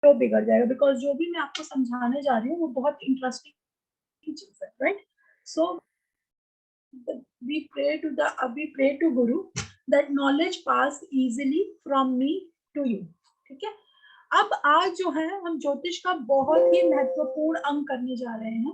तो बिगड़ जाएगा, बिकॉज जो भी मैं आपको समझाने जा रही हूँ वो बहुत इंटरेस्टिंग चीज है, right? So we pray to Guru that knowledge pass easily from me to you. ठीक है? अब आज जो है हम ज्योतिष का बहुत ही महत्वपूर्ण अंग करने जा रहे हैं।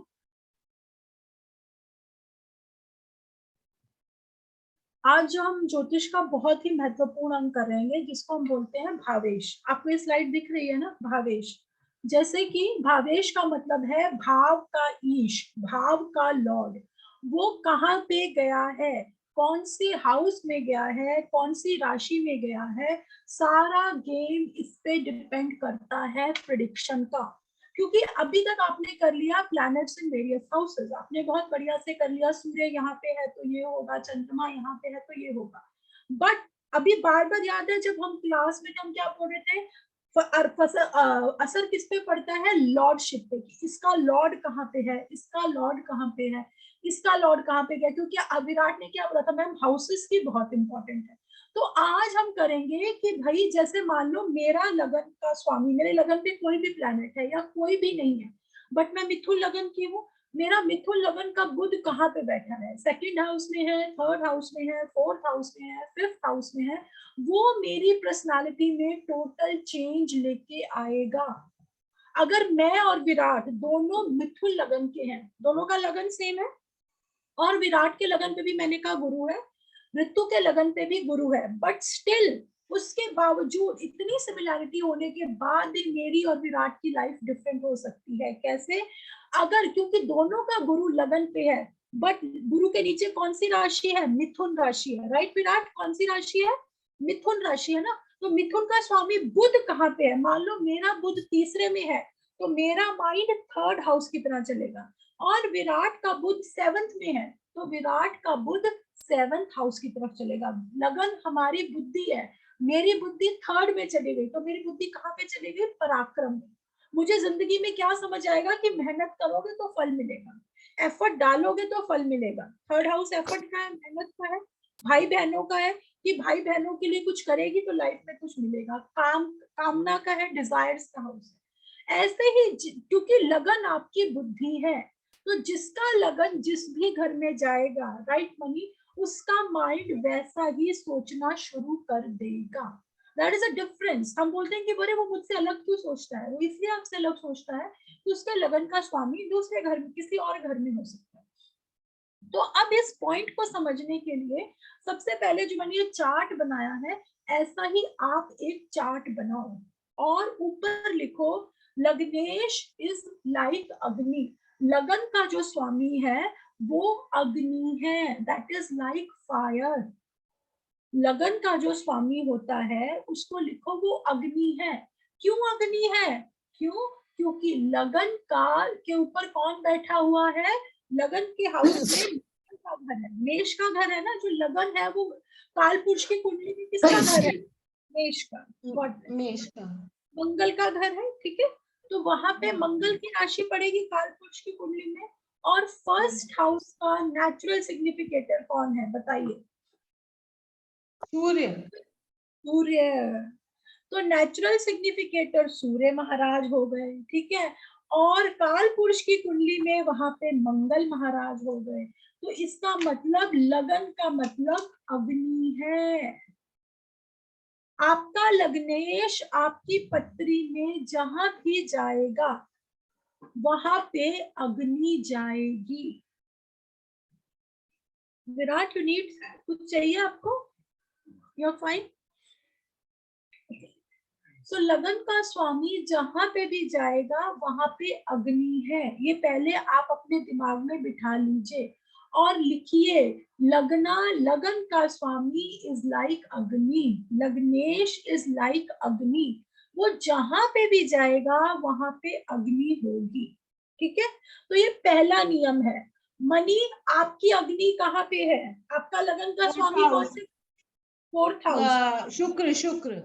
आज जो हम ज्योतिष का बहुत ही महत्वपूर्ण अंग करेंगे जिसको हम बोलते हैं भावेश। आपको ये स्लाइड दिख रही है ना, भावेश। जैसे कि भावेश का मतलब है भाव का ईश, भाव का लॉर्ड। वो कहाँ पे गया है, कौन सी हाउस में गया है, कौन सी राशि में गया है, सारा गेम इस पे डिपेंड करता है प्रिडिक्शन का। क्योंकि अभी तक आपने कर लिया प्लैनेट्स इन वेरियस हाउसेस, आपने बहुत बढ़िया से कर लिया, सूर्य यहाँ पे है तो ये होगा, चंद्रमा यहाँ पे है तो ये होगा। बट अभी बार बार याद है जब हम क्लास में हम क्या पढ़ रहे थे, असर किस पे पड़ता है, लॉर्डशिप पे। इसका लॉर्ड कहाँ पे है, इसका लॉर्ड कहाँ पे है, इसका लॉर्ड कहाँ पे गया। क्योंकि विराट ने क्या बोला था मैम, हाउसेस की बहुत इंपॉर्टेंट है। तो आज हम करेंगे कि भाई जैसे मान लो मेरा लगन का स्वामी, मेरे लगन पे कोई भी प्लैनेट है या कोई भी नहीं है, बट मैं मिथुन लगन की हूँ, मेरा मिथुन लगन का बुध कहाँ पे बैठा है, सेकंड हाउस में है, थर्ड हाउस में है, फोर्थ हाउस में है, फिफ्थ हाउस में है, वो मेरी पर्सनालिटी में टोटल चेंज लेके आएगा। अगर मैं और विराट दोनों मिथुन लगन के हैं, दोनों का लगन सेम है, और विराट के लगन पे भी मैंने कहा गुरु है, ऋतु के लगन पे भी गुरु है, बट स्टिल उसके बावजूद इतनी सिमिलैरिटी होने के बाद भी मेरी और विराट की लाइफ डिफरेंट हो सकती है। कैसे? अगर क्योंकि दोनों का गुरु लगन पे है, बट गुरु के नीचे कौन सी राशि है, मिथुन राशि है, राइट विराट? कौन सी राशि है, मिथुन राशि है ना। तो मिथुन का स्वामी बुध कहाँ पे है, मान लो मेरा बुध तीसरे में है तो मेरा माइंड थर्ड हाउस की तरह चलेगा, और विराट का बुध सेवंथ में है तो विराट का बुध सेवंथ हाउस की तरफ चलेगा। लगन हमारी बुद्धि है, मेरी बुद्धि थर्ड में चली गई तो मेरी बुद्धि कहाँ पे चली गई, पराक्रम में। मुझे जिंदगी में क्या समझ आएगा कि मेहनत करोगे तो फल मिलेगा, एफर्ट डालोगे तो फल मिलेगा। थर्ड हाउस एफर्ट का है, मेहनत का है, भाई बहनों का है कि भाई बहनों के लिए कुछ करेगी तो लाइफ में कुछ मिलेगा, कामना का है, डिजायर्स का हाउस है। ऐसे ही क्योंकि लगन आपकी बुद्धि है, तो जिसका लगन जिस भी घर में जाएगा, राइट मनी, उसका माइंड वैसा ही सोचना शुरू कर देगा। That is a difference. हम बोलते हैं कि बोले वो मुझसे अलग क्यों सोचता है, वो इसलिए आपसे अलग सोचता है कि उसके लगन का स्वामी दूसरे घर में, किसी और घर में हो सकता है। तो अब इस पॉइंट को समझने के लिए सबसे पहले जो मैंने ये चार्ट बनाया है, ऐसा ही आप एक चार्ट बनाओ और ऊपर लिखो लग्नेश इज लाइक अग्नि। लगन का जो स्वामी है वो अग्नि है, दैट इज लाइक फायर। लगन का जो स्वामी होता है उसको लिखो वो अग्नि है। क्यों अग्नि है? क्यों? क्योंकि लगन का के ऊपर कौन बैठा हुआ है, लगन के हाउस में का घर है, मेष का घर है ना, जो लगन है वो काल पुरुष की कुंडली में किसका घर है, मेष का। मेष का, मंगल का घर है, ठीक है। तो वहां पे मंगल की राशि पड़ेगी काल पुरुष की कुंडली में। और फर्स्ट हाउस का नेचुरल सिग्निफिकेटर कौन है बताइए? सूर्य। सूर्य। तो नेचुरल सिग्निफिकेटर सूर्य महाराज हो गए, ठीक है। और काल पुरुष की कुंडली में वहां पे मंगल महाराज हो गए। तो इसका मतलब लगन का मतलब अग्नि है। आपका लग्नेश आपकी पत्री में जहां भी जाएगा वहां पे अग्नि जाएगी। विराट, यू नीड कुछ चाहिए आपको? You are fine. सो लगन का स्वामी जहां पे भी जाएगा वहां पे अग्नि है, ये पहले आप अपने दिमाग में बिठा लीजिए और लिखिए, लगना लगन का स्वामी इज लाइक अग्नि, लग्नेश इज लाइक अग्नि। वो जहां पे भी जाएगा वहां पे अग्नि होगी, ठीक है। तो ये पहला नियम है। मनी, आपकी अग्नि कहाँ पे है, आपका लगन का स्वामी कौन से? Fourth house. शुक्र, शुक्र।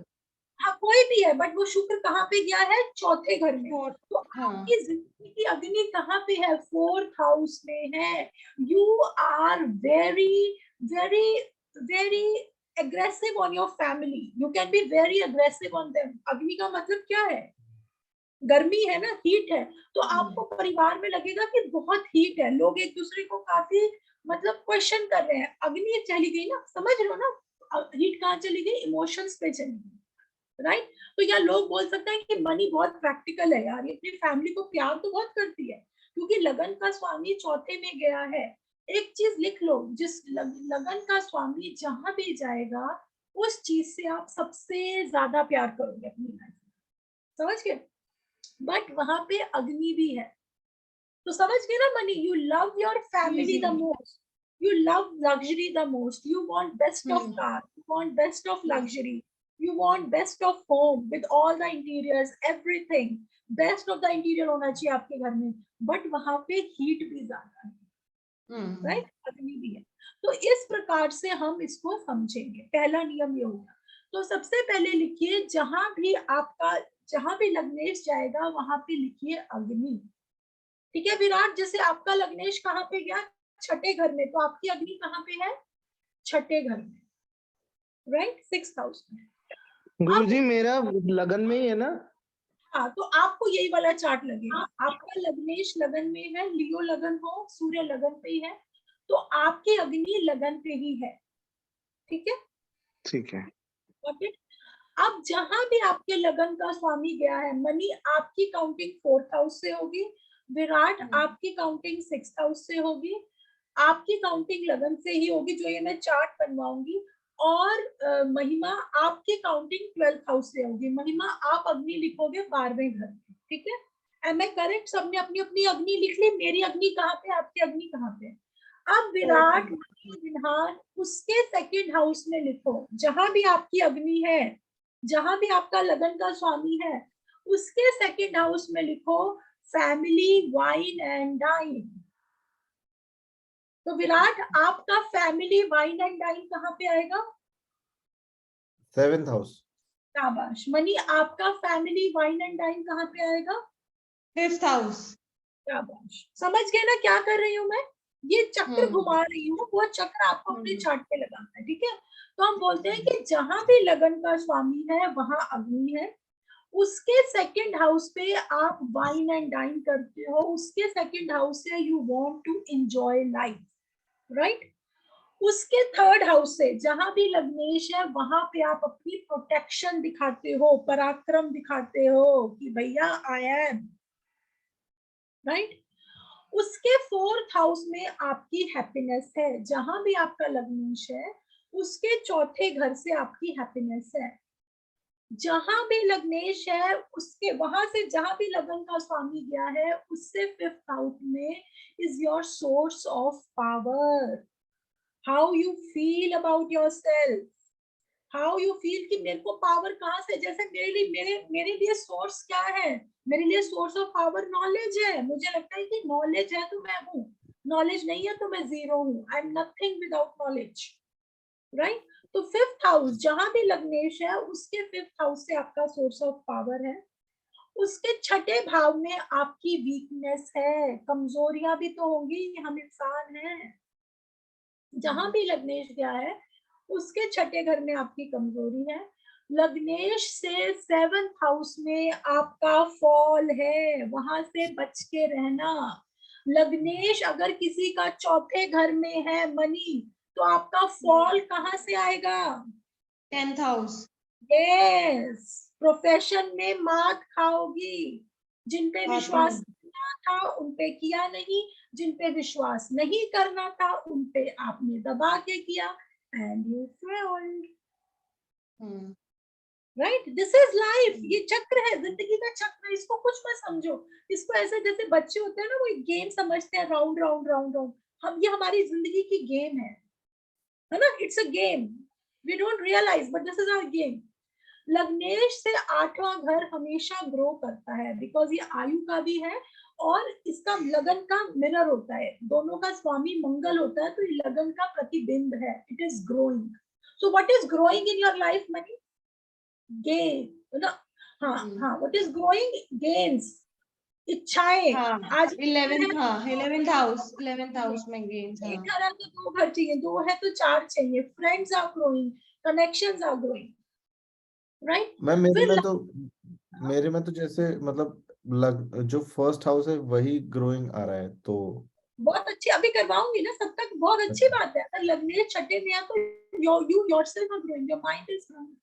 हाँ कोई भी है, बट वो शुक्र कहाँ पे गया है, चौथे घर में। तो हाँ, आपकी जिंदगी की अग्नि कहाँ पे है, फोर्थ हाउस में है। You are very very very aggressive on your family, you can be very aggressive on them। अग्नि का मतलब क्या है, गर्मी है ना, हीट है, तो आपको परिवार में लगेगा कि बहुत हीट है, लोग एक दूसरे को काफी मतलब क्वेश्चन कर रहे हैं, अग्नि चली गई ना, समझ रहे हो ना, हीट कहाँ चली गई, इमोशंस पे चली गई, राइट। तो या लोग बोल सकते हैं कि मनी बहुत प्रैक्टिकल है यार, ये अपनी फैमिली को प्यार तो बहुत करती है, क्योंकि लगन का स्वामी चौथे में गया है। एक चीज लिख लो, जिस लगन का स्वामी जहां भी जाएगा, उस चीज से आप सबसे ज्यादा प्यार करोगे अपनी लाइफ में, समझ गए। बट वहां पे अग्नि भी है, तो समझ गए ना money, you love your family the most, you love luxury the most, you want best of car, you want best of luxury, you want best of home with all the interiors, everything best of the interior होना चाहिए आपके घर में, but वहां पे heat भी ज्यादा है, राइट, अग्नि भी है। तो इस प्रकार से हम इसको समझेंगे, पहला नियम ये होगा। तो सबसे पहले लिखिए, जहां भी लग्नेश जाएगा वहां पे लिखिए अग्नि, ठीक है विराट। जैसे आपका लग्नेश कहाँ पे गया, छठे घर में, तो आपकी अग्नि कहाँ पे है, छठे घर में, राइट, 6th हाउस में। गुरुजी मेरा लगन में ही है ना। हाँ, तो आपको यही वाला चार्ट लगेगा, आपका लग्नेश लगन में है, लियो लगन हो, सूर्य लगन पे ही है, तो आपकी अग्नि लगन पे ही है, ठीक है, ठीक है। ओके। अब जहां भी आपके लगन का स्वामी गया है, मनी आपकी काउंटिंग 4th हाउस से होगी, विराट आपकी काउंटिंग 6th हाउस से होगी, आपकी काउंटिंग लगन से ही होगी, जो ये मैं चार्ट बनवाऊंगी, और महिमा आपकी काउंटिंग 12th हाउस से होगी। महिमा आप अग्नि लिखोगे 12वें घर में, ठीक है। एम आई करेक्ट, सबने अपनी अपनी अग्नि लिख ली, मेरी अग्नि कहाँ पे, आपकी अग्नि कहाँ पे। अब विराट विधान उसके 2nd हाउस में लिखो, जहां भी आपकी अग्नि है, जहां भी आपका लगन का स्वामी है, उसके 2nd हाउस में लिखो फैमिली वाइन एंड डाइन। तो विराट आपका फैमिली वाइन एंड डाइन कहाँ पे आएगा, 7th हाउस। शाबाश। मनी आपका फैमिली वाइन एंड डाइन कहाँ पे आएगा, 5th हाउस। शाबाश। समझ गए ना क्या कर रही हूँ मैं, ये चक्र घुमा रही हूँ, वो चक्र आपको अपने चार्ट पे लगाना है, ठीक है। तो हम बोलते हैं कि जहां भी लगन का स्वामी है वहां अग्नि है, उसके 2nd हाउस पे आप वाइन एंड डाइन करते हो, उसके 2nd हाउस से you want to enjoy life, right. उसके 3rd हाउस से जहां भी लग्नेश है वहां पे आप अपनी प्रोटेक्शन दिखाते हो, पराक्रम दिखाते हो कि भैया आई एम, राइट। उसके 4th हाउस में आपकी हैप्पीनेस है, जहां भी आपका लग्नेश है उसके चौथे घर से आपकी हैप्पीनेस है, जहां भी लग्नेश है उसके वहां से जहां भी लगन का स्वामी गया है उससे 5th हाउस में is your source of power, how you feel about your self, how you feel कि मेरे को पावर कहाँ से, जैसे मेरे लिए सोर्स क्या है, मेरे लिए सोर्स ऑफ पावर नॉलेज है, मुझे लगता है कि नॉलेज है तो मैं हूँ, नॉलेज नहीं है तो मैं जीरो हूँ, I am nothing without knowledge, right. तो 5th हाउस जहां भी लग्नेश है उसके 5th हाउस से आपका सोर्स ऑफ पावर है, उसके छठे भाव में आपकी वीकनेस है, कमजोरियां भी तो होंगी, हम इंसान हैं, जहां भी लग्नेश गया है उसके छठे घर में आपकी कमजोरी है, लग्नेश से 7th हाउस में आपका फॉल है, वहां से बच के रहना। लग्नेश अगर किसी का चौथे घर में है मनी, तो आपका फॉल कहाँ से आएगा, 10th हाउस। यस, प्रोफेशन में मात खाओगी, जिन पे विश्वास करना था उन पे किया नहीं, जिन पे विश्वास नहीं करना था उन पे आपने दबा के किया, and you failed, right. This is life, ये चक्र है, जिंदगी का चक्र, इसको कुछ मत समझो, इसको ऐसे जैसे बच्चे होते हैं ना, वो एक गेम समझते हैं, राउंड राउंड राउंड राउंड, हम ये हमारी जिंदगी की गेम है ना, it's a game, we don't realise but this is our game. लग्नेश से 8वां घर हमेशा ग्रो करता है, बिकॉज ये आयु का भी है और इसका लगन का मिरर होता है, दोनों का स्वामी मंगल होता है, तो ये लगन का प्रतिबिंब है, it is growing. So what is growing in your life money, gain ना, हाँ हाँ, व्हाट इज ग्रोइंग, गेन्स, इच्छाएं। आज 11th हाउस, 11th हाउस में गेन्स। एक घर है तो 2 घर चाहिए, 2 है तो 4 चाहिए, friends are growing, connections are growing, right. मैं मेरे में तो जैसे मतलब जो फर्स्ट हाउस है वही ग्रोइंग आ रहा है, तो बहुत अच्छी, अभी करवाऊंगी ना, सब तक बहुत अच्छी बात है। अगर लग्नेश छठे में है तो you yourself are growing, your mind is growing.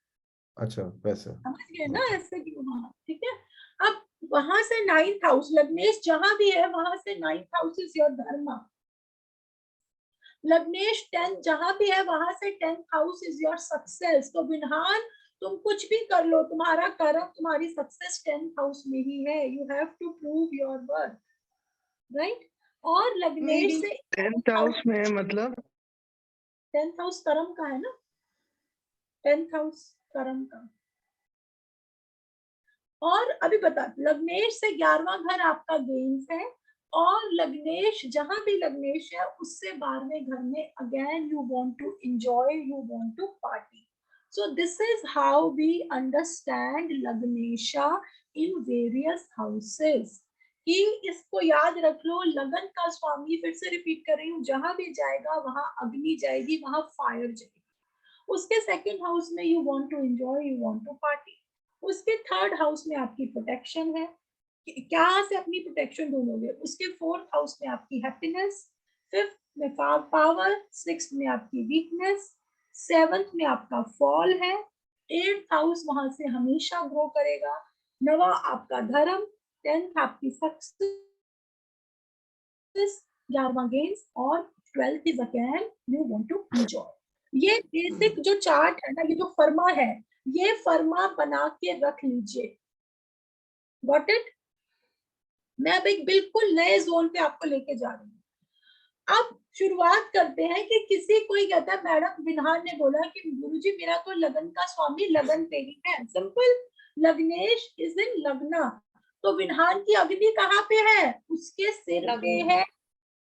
अच्छा वैसे समझ गए ना ऐसे क्यों? हाँ ठीक है। अब वहां से 9th हाउस, लग्नेश जहां भी है वहां से 9th हाउस इज योर धर्म। लग्नेश 10 जहां भी है वहां से 10th house is your success. तो विन्हान तुम कुछ भी कर लो, तुम्हारा कर्म, तुम्हारी सक्सेस 10th हाउस में ही है। You have to prove your worth, right. और लग्नेश मेरी से 10th हाउस में है, मतलब 10th हाउस कर्म का है ना, 10th हाउस कर्म का। और अभी बता, लग्नेश से 11वां घर आपका गेम्स है, और लग्नेश जहां भी लग्नेश है उससे 12वें घर में again you want to enjoy, you want to party. So this is how we understand लग्नेशा इन वेरियस हाउसेस। कि इसको याद रख लो, लगन का स्वामी, फिर से रिपीट कर रही हूँ, जहां भी जाएगा वहां अग्नि जाएगी, वहां फायर जाएगी। उसके सेकंड हाउस में you want to enjoy, you want to party. उसके थर्ड हाउस में आपकी प्रोटेक्शन है, क्या से अपनी प्रोटेक्शन ढूंढोगे। उसके फोर्थ हाउस में आपकी हैप्पीनेस, फिफ्थ में पावर, सिक्स्थ में आपकी वीकनेस, सेवंथ में आपका फॉल है, एट्थ हाउस वहां से हमेशा ग्रो करेगा, नवा आपका धर्म, 10th आपकी सक्सेस, 11वां गेम्स, और 12th is again you want to enjoy. ये बेसिक जो चार्ट है ना, ये जो फर्मा है, ये फर्मा बना के रख लीजिए। Got it? मैं अब एक बिल्कुल नए जोन पे आपको लेके जा रही हूँ। अब शुरुआत करते हैं कि किसी कोई कहता है मैडम विन्हान ने बोला कि गुरुजी मेरा तो लगन का स्वामी लगन पे ही है। सिंपल, लग्नेश इज इन लग्ना। तो विन्हान की अग्नि कहाँ पे है? उसके सिर पे है।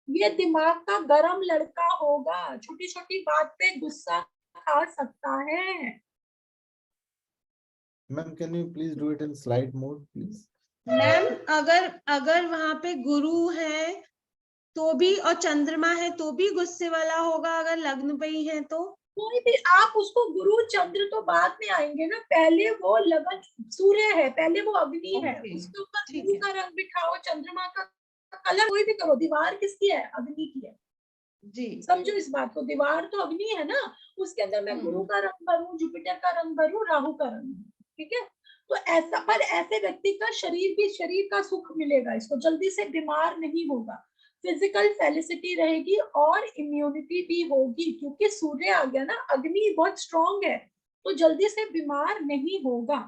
ये दिमाग का गरम लड़का होगा, छोटी छोटी बात पे गुस्सा खा सकता है। Ma'am can you please do it in slide mode please? Ma'am अगर अगर वहां पे गुरु है तो भी, और चंद्रमा है तो भी गुस्से वाला होगा, अगर लग्न पे ही है तो। कोई भी आप उसको, गुरु चंद्र तो बाद में आएंगे ना, पहले वो लगन सूर्य है, पहले वो अग्नि है, ओके, उसके ऊपर ठीक गुरु है। का रंग बिठाओ, चंद्रमा का कलर कोई भी करो। दीवार किसकी है? अग्नि की है। जी समझो इस बात को, दीवार तो अग्नि है ना, उसके अंदर मैं गुरु का रंग भरूं, जुपिटर का रंग भरूं, राहु का रंग, ठीक है। तो ऐसा, पर ऐसे व्यक्ति का शरीर भी, शरीर का सुख मिलेगा इसको, जल्दी से बीमार नहीं होगा, फिजिकल फेलिसिटी रहेगी और इम्यूनिटी भी होगी, क्योंकि सूर्य आ गया ना, अग्नि बहुत स्ट्रॉन्ग है, तो जल्दी से बीमार नहीं होगा।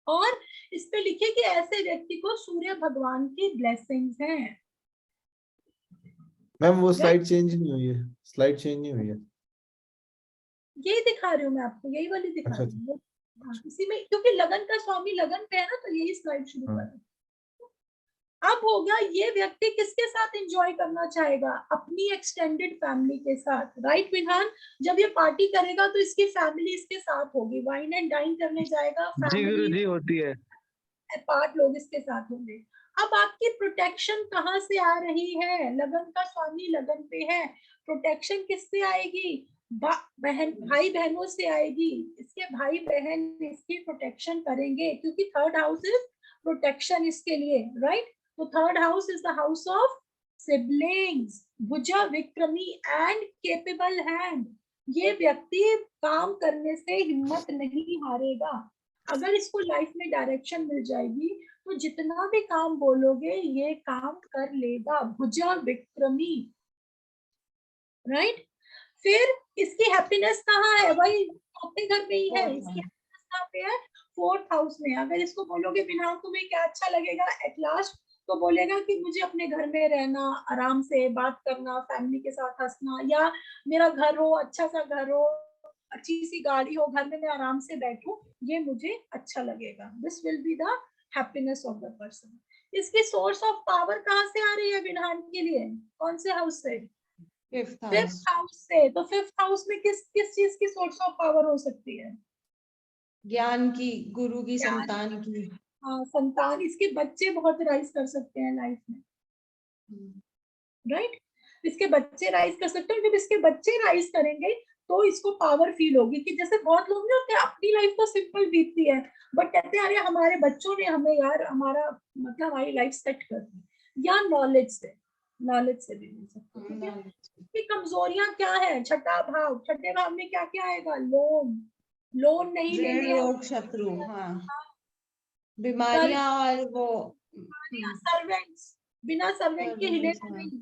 और इस पे लिखे कि ऐसे व्यक्ति को सूर्य भगवान की ब्लेसिंग्स हैं। मैम वो स्लाइड चेंज नहीं हुई है, स्लाइड चेंज नहीं हुई है। यही दिखा रही हूँ मैं आपको, यही वाली दिखा अच्छा रही हूँ। हाँ, इसी में, क्योंकि लगन का स्वामी लगन पे है ना, तो यही स्लाइड शुरू कर रही हूँ। अब हो गया, ये व्यक्ति किसके साथ एंजॉय करना चाहेगा? अपनी एक्सटेंडेड फैमिली के साथ, राइट विधान? जब ये पार्टी करेगा तो इसकी फैमिली इसके साथ होगी, वाइन एंड डाइन करने जाएगा, जी गुरु फैमिली जी होती है। पार्ट लोग इसके साथ होंगे। अब आपकी प्रोटेक्शन कहाँ से आ रही है? लगन का स्वामी लगन पे है, प्रोटेक्शन किससे आएगी? बहन, भाई बहनों से आएगी। इसके भाई बहन इसकी प्रोटेक्शन करेंगे, क्योंकि थर्ड हाउस इज प्रोटेक्शन इसके लिए, राइट। तो third house is the house of siblings, भुजा विक्रमी एंड केपेबल हैंड। ये व्यक्ति काम करने से हिम्मत नहीं हारेगा। अगर इसको लाइफ में डायरेक्शन मिल जाएगी तो जितना भी काम बोलोगे ये काम कर लेगा, भुजा विक्रमी, राइट। फिर इसकी हैप्पीनेस कहाँ है? वही अपने घर में ही है। इसकी हैप्पीनेस कहाँ पे है? फोर्थ हाउस में। अगर इसको बोलोगे बिना तुम्हें क्या अच्छा लगेगा, एट लास्ट तो बोलेगा कि मुझे अपने घर में रहना, आराम से बात करना, फैमिली के साथ हंसना, या मेरा घर हो, अच्छा सा घर हो, अच्छी सी गाड़ी हो, घर में मैं आराम से बैठूं, ये मुझे अच्छा लगेगा। This will be the happiness of the person. इसकी सोर्स ऑफ पावर कहाँ से आ रही है विधान के लिए? कौन से हाउस से? Fifth fifth house. हाउस से। तो फिफ्थ हाउस में किस किस चीज की सोर्स ऑफ पावर हो सकती है? ज्ञान की, गुरु की, ज्ञान। संतान की। हाँ, संतान, इसके बच्चे बहुत राइज कर सकते हैं लाइफ में, राइट। इसके बच्चे राइज कर सकते हैं। जब इसके बच्चे राइज करेंगे तो इसको पावर फील होगी। कि जैसे बहुत लोग नहीं होते, अपनी लाइफ तो सिंपल बीतती है बट कहते हैं अरे हमारे बच्चों ने हमें यार हमारा मतलब हमारी लाइफ सेट कर दी। या नॉलेज से भी मिल सकते हैं, ठीक है। कि कमजोरियां क्या है, छठा भाव, छठे भाव में क्या क्या आएगा, लोन नहीं ऋण, लेने, योग, शत्रु, हाँ, बीमारियां और वो सर्वेंट्स, बिना सर्वेंट के हिले सर्वेंट्स, तो हाँ। नहीं।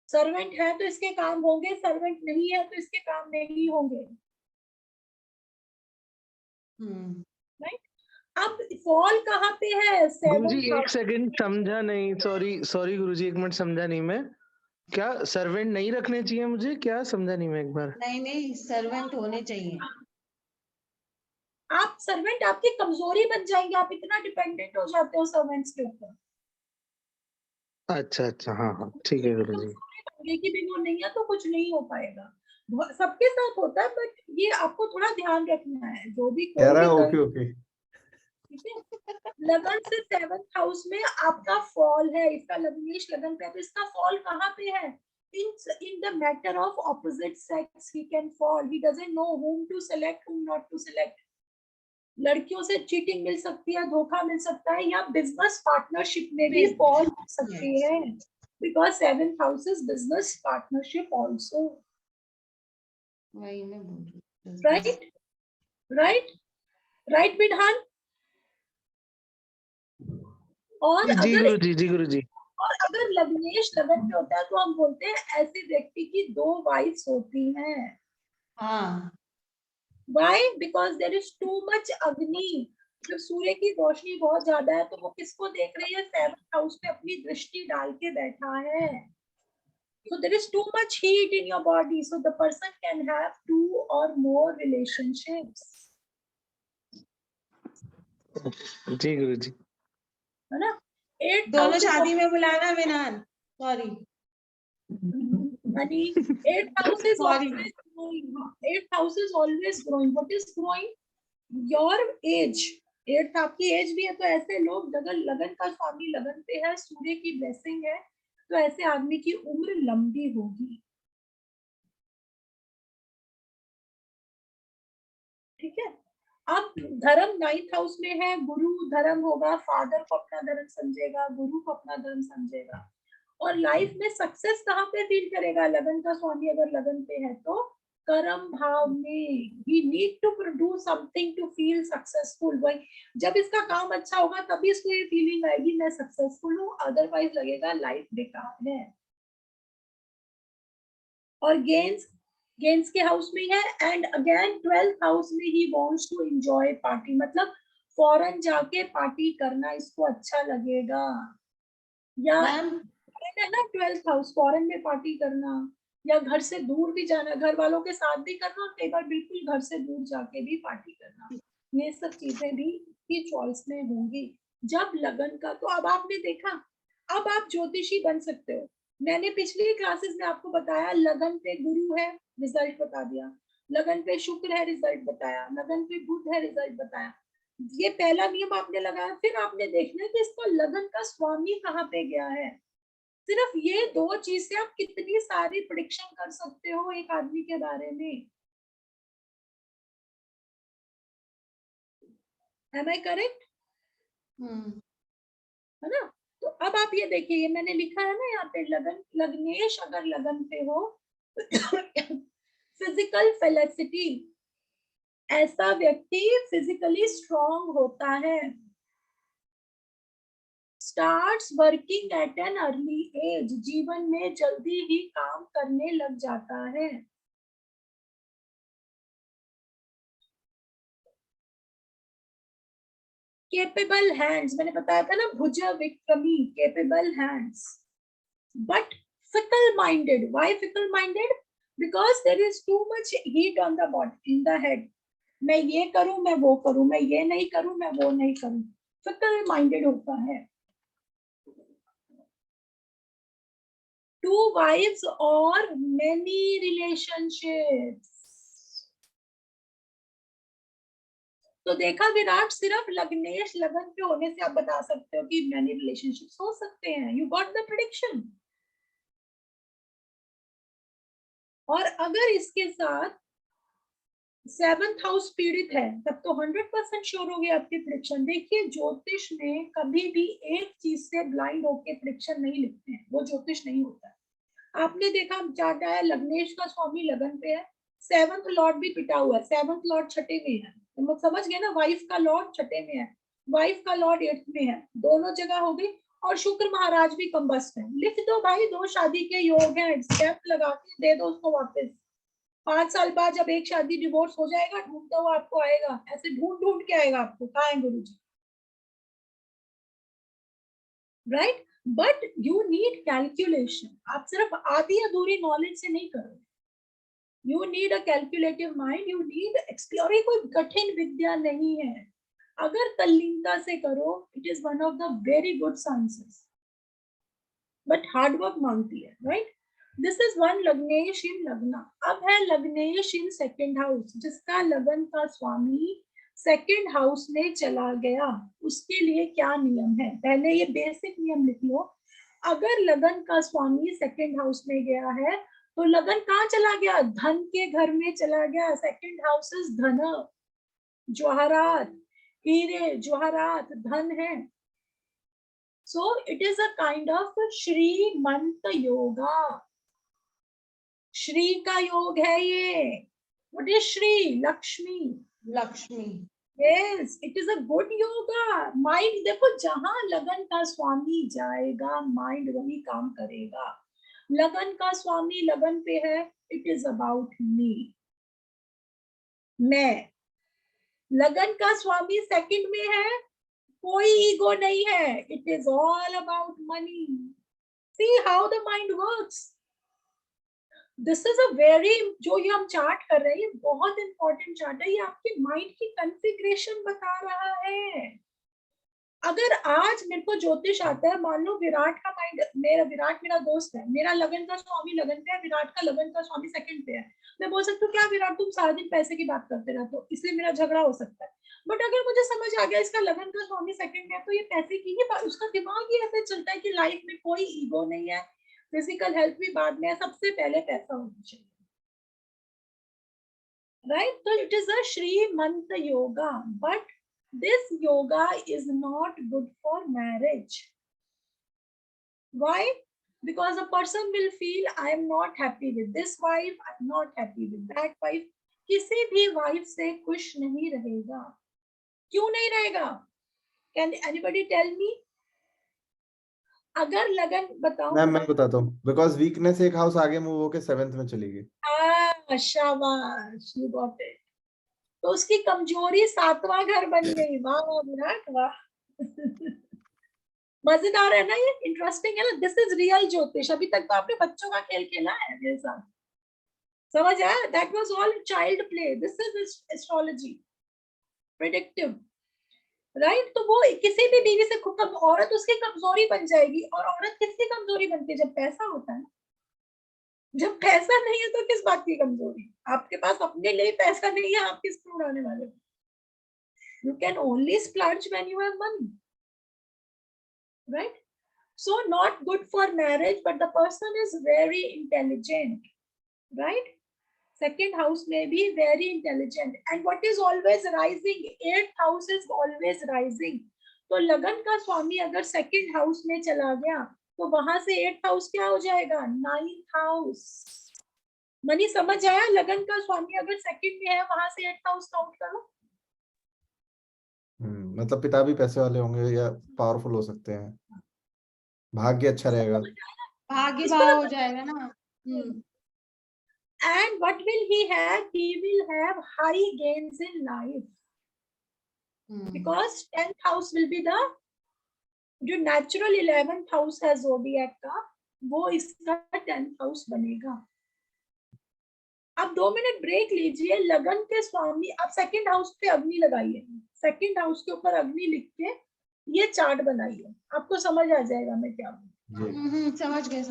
सर्वेंट है तो इसके काम होंगे, सर्वेंट नहीं है तो इसके काम नहीं होंगे, राइट। अब फॉल कहाँ पे है, गुरुजी 7th एक सेकंड, समझा नहीं, सॉरी सॉरी गुरुजी, एक मिनट, समझा नहीं मैं। क्या सर्वेंट नहीं रखने चाहिए मुझे, क्या समझा नहीं मैं एक बार। नहीं, सर्वेंट होने चाहिए। आप सर्वेंट आपकी कमजोरी बन जाएंगे, आप इतना डिपेंडेंट हो जाते हो सर्वेंट्स के ऊपर। अच्छा अच्छा, हाँ हाँ, ठीक है गुरुजी। कमजोरी बन गई कि भी वो नहीं है तो कुछ नहीं हो पाएगा। सबके साथ होता है बट ये आपको थोड़ा ध्यान रखना है, जो भी कह कोई रहा भी है कर, ओके ओके। ठीक है। लगन से 7th हाउस में आपका फॉल है, इसका लग्नेश लगन पे है, तो इसका फॉल कहाँ पे है, in the matter of opposite sex he can fall, he doesn't know whom to select, whom not to select। लड़कियों से चीटिंग मिल सकती है, धोखा मिल सकता है, या बिजनेस पार्टनरशिप में भी फॉल हो सकती है, because 7th house is business partnership also, वही मैं बोल रही हूँ। राइट राइट राइट विधान। और जी अगर गुरुजी, जी गुरुजी। और अगर लग्नेश लगन पे होता है तो हम बोलते हैं ऐसे व्यक्ति की 2 वाइफ्स होती हैं। हाँ, Why? Because there is too much अग्नि। जब सूर्य की रोशनी बहुत ज्यादा है तो वो किसको देख रही है, 7th हाउस पे अपनी दृष्टि डाल के बैठा है। So there is too much heat in your body, so the person can have 2 or more relationships, जी गुरुजी। है ना। 8th दोनों हाउस शादी में बुलाना विनान, sorry Honey, 8th house is sorry. always growing. 8th house is always growing. What is growing? Your age। 8th आपकी as भी है, तो ऐसे लोग अगर लगन का स्वामी लगन पे है, सूर्य की ब्लेसिंग है, तो ऐसे आदमी की उम्र लंबी होगी, ठीक है। अब धर्म 9th हाउस में है, गुरु धर्म होगा, फादर को अपना धर्म समझेगा, गुरु को अपना धर्म समझेगा। और लाइफ में सक्सेस कहाँ पे फील करेगा, लगन का स्वामी अगर लगन पे है तो कर्म भाव में। He need to do something to feel successful. जब इसका काम अच्छा होगा तभी इसको ये फीलिंग आएगी मैं सक्सेसफुल हूँ, अदरवाइज लगेगा लाइफ बेकार है। और गेन्स के हाउस में है, एंड अगेन 12th हाउस में he wants to enjoy party, मतलब फॉरेन जाके पार्टी करना इसको अच्छा लगेगा। या मैम है ना 12th हाउस, फॉरेन में पार्टी करना, या घर से दूर भी जाना, घर वालों के साथ भी करना, और कई बार बिल्कुल घर से दूर जाके भी पार्टी करना, ये सब चीजें भी की चॉइस में होंगी जब लगन का। तो अब आपने देखा, अब आप ज्योतिषी बन सकते हो। मैंने पिछली क्लासेस में आपको बताया, लगन पे गुरु है, रिजल्ट बता दिया, लगन पे शुक्र है, रिजल्ट बताया, लगन पे बुध है, रिजल्ट बताया। ये पहला नियम आपने लगाया, फिर आपने देखना है कि इसका लगन का स्वामी कहाँ पे गया है। सिर्फ ये 2 चीज से आप कितनी सारी प्रेडिक्शन कर सकते हो एक आदमी के बारे में। Am I correct? है ना। तो अब आप ये देखिए, ये मैंने लिखा है ना यहाँ पे, लगन लग्नेश अगर लगन पे हो फिजिकल फेलिसिटी, ऐसा व्यक्ति फिजिकली स्ट्रॉन्ग होता है, starts working at an early age, जीवन में जल्दी ही काम करने लग जाता है। केपेबल हैंड्स, मैंने बताया था ना, भुज विक्रमी, capable hands, but fickle minded। why fickle minded? because there is too much heat on the body, in the head। मैं ये करूं, मैं वो करूं, मैं ये नहीं करूं, मैं वो नहीं करूं, fickle minded होता है। 2 wives or many relationships। तो देखा विराट, सिर्फ लग्नेश लगन पे होने से आप बता सकते हो कि मैनी रिलेशनशिप्स हो सकते हैं। You got the prediction. और अगर इसके साथ 7th हाउस पीड़ित है तब तो 100% श्योर हो गया आपकी प्रेडिक्शन। देखिए ज्योतिष में कभी भी एक चीज से ब्लाइंड होके प्रेडिक्शन नहीं लिखते हैं, वो ज्योतिष नहीं होता है। आपने देखा चार्ट आया, लग्नेश का स्वामी लगन पे है, 7th लॉर्ड भी पिटा हुआ है, 7th लॉर्ड छठे में है, तो समझ गए ना, वाइफ का लॉर्ड छठे में है, वाइफ का लॉर्ड 8th में है, दोनों जगह हो गई। और शुक्र महाराज भी कंबस्ट है। लिख दो भाई, 2 शादी के योग हैं, स्टैंप लगा के दे दो उसको वापस। 5 साल बाद जब एक शादी डिवोर्स हो जाएगा, ढूंढता हुआ आपको आएगा, ऐसे ढूंढ ढूंढ के आएगा आपको, कहाँ है गुरु जी, right. But you need calculation, आप सिर्फ आधी अधूरी नॉलेज से नहीं करोगे, you need a calculative mind, you need explore. ये कोई कठिन विद्या नहीं है, अगर तल्लीनता से करो, it is one of the very good sciences, but hard work मांगती है, राइट। दिस इज वन लग्नेश इन लग्ना। अब है लग्नेश इन सेकंड हाउस, जिसका लगन का स्वामी सेकंड हाउस में चला गया, उसके लिए क्या नियम है, पहले ये बेसिक नियम लिख लो। अगर लगन का स्वामी सेकंड हाउस में गया है तो लगन कहाँ चला गया, धन के घर में चला गया। सेकंड हाउस इज धन, जवाहरात, हीरे जवाहरात, धन है। So it is a kind of श्रीमंत योगा, श्री का योग है ये। What is Shri? Lakshmi, Lakshmi. yes, it is a good yoga। Mind देखो, जहां लगन का स्वामी जाएगा माइंड वही काम करेगा। लगन का स्वामी लगन पे है, इट इज अबाउट मी, मैं। लगन का स्वामी सेकंड में है, कोई ईगो नहीं है, it is all about money. See how the mind works. This is a very, जो ये हम चार्ट कर रहे हैं, ये बहुत इंपॉर्टेंट चार्ट है, ये आपके माइंड की कॉन्फ़िगरेशन बता रहा है। अगर आज मेरे को ज्योतिष आता है, मान लो विराट का माइंड, विराट मेरा दोस्त है, मेरा लगन का स्वामी लगन पे है, विराट का लगन का स्वामी सेकंड पे है, मैं बोल सकती हूँ क्या विराट तुम सारा दिन पैसे की बात करते रहते हो, इसलिए मेरा झगड़ा हो सकता है। बट अगर मुझे समझ आ गया इसका लगन का स्वामी सेकंड है, तो ये पैसे की ही बात, उसका दिमाग ही ऐसे चलता है कि लाइफ में कोई ईगो नहीं है, फिजिकल हेल्थ भी बाद में है, सबसे पहले पैसा होना चाहिए, राइट। तो it is a Shrimant yoga, but this yoga is not good for marriage. Why? Because a person will feel I am not happy with this wife, I am not happy with that wife. किसी भी wife से खुश नहीं रहेगा। क्यों नहीं रहेगा? Can anybody tell me? अगर लगन बताओ, मैम मैं बताता हूँ, बिकॉज वीकनेस एक हाउस आगे मूव होके 7th में चली गई। शाबाश, you got it। तो उसकी कमजोरी 7वां घर बन गई। वाह विराट वाह। मजेदार है ना ये, इंटरेस्टिंग है ना। दिस इज रियल ज्योतिष। अभी तक तो आपने बच्चों का खेल खेला है मेरे साथ, समझ आया? That was all child play, this is astrology, predictive, right. तो वो किसी भी बीवी से औरत उसकी कमजोरी बन जाएगी। और औरत किसकी कमजोरी बनती है? जब पैसा होता है। जब पैसा नहीं है तो किस बात की कमजोरी? आपके पास अपने लिए पैसा नहीं है, आप किस पे उड़ाने वाले हो? You can only splurge when you have money, right? So not good for marriage, but the person is very intelligent, right? Second house may be very intelligent, and what is always rising, 8th house is always rising। तो लगन का स्वामी अगर second house में चला गया तो वहां से 8th हाउस क्या हो जाएगा? 9th house. मनी समझ आया? लगन का स्वामी अगर सेकंड में है, वहां से 8th हाउस काउंट करो। मतलब पिता भी पैसे वाले होंगे या पावरफुल हो सकते हैं, भाग्य अच्छा रहेगा, भाग्य भाव हो जाएगा ना। And what will he have? He will have high gains in life, because 10th house will be the, जो natural 11th house है zodiac का, वो इसका 10th house बनेगा। आप 2 मिनट ब्रेक लीजिए। लगन के स्वामी, आप सेकंड हाउस पे अग्नि लगाइए, सेकंड हाउस के ऊपर अग्नि लिख के ये चार्ट बनाइए, आपको समझ आ जाएगा मैं क्या बोलूं। समझ गए।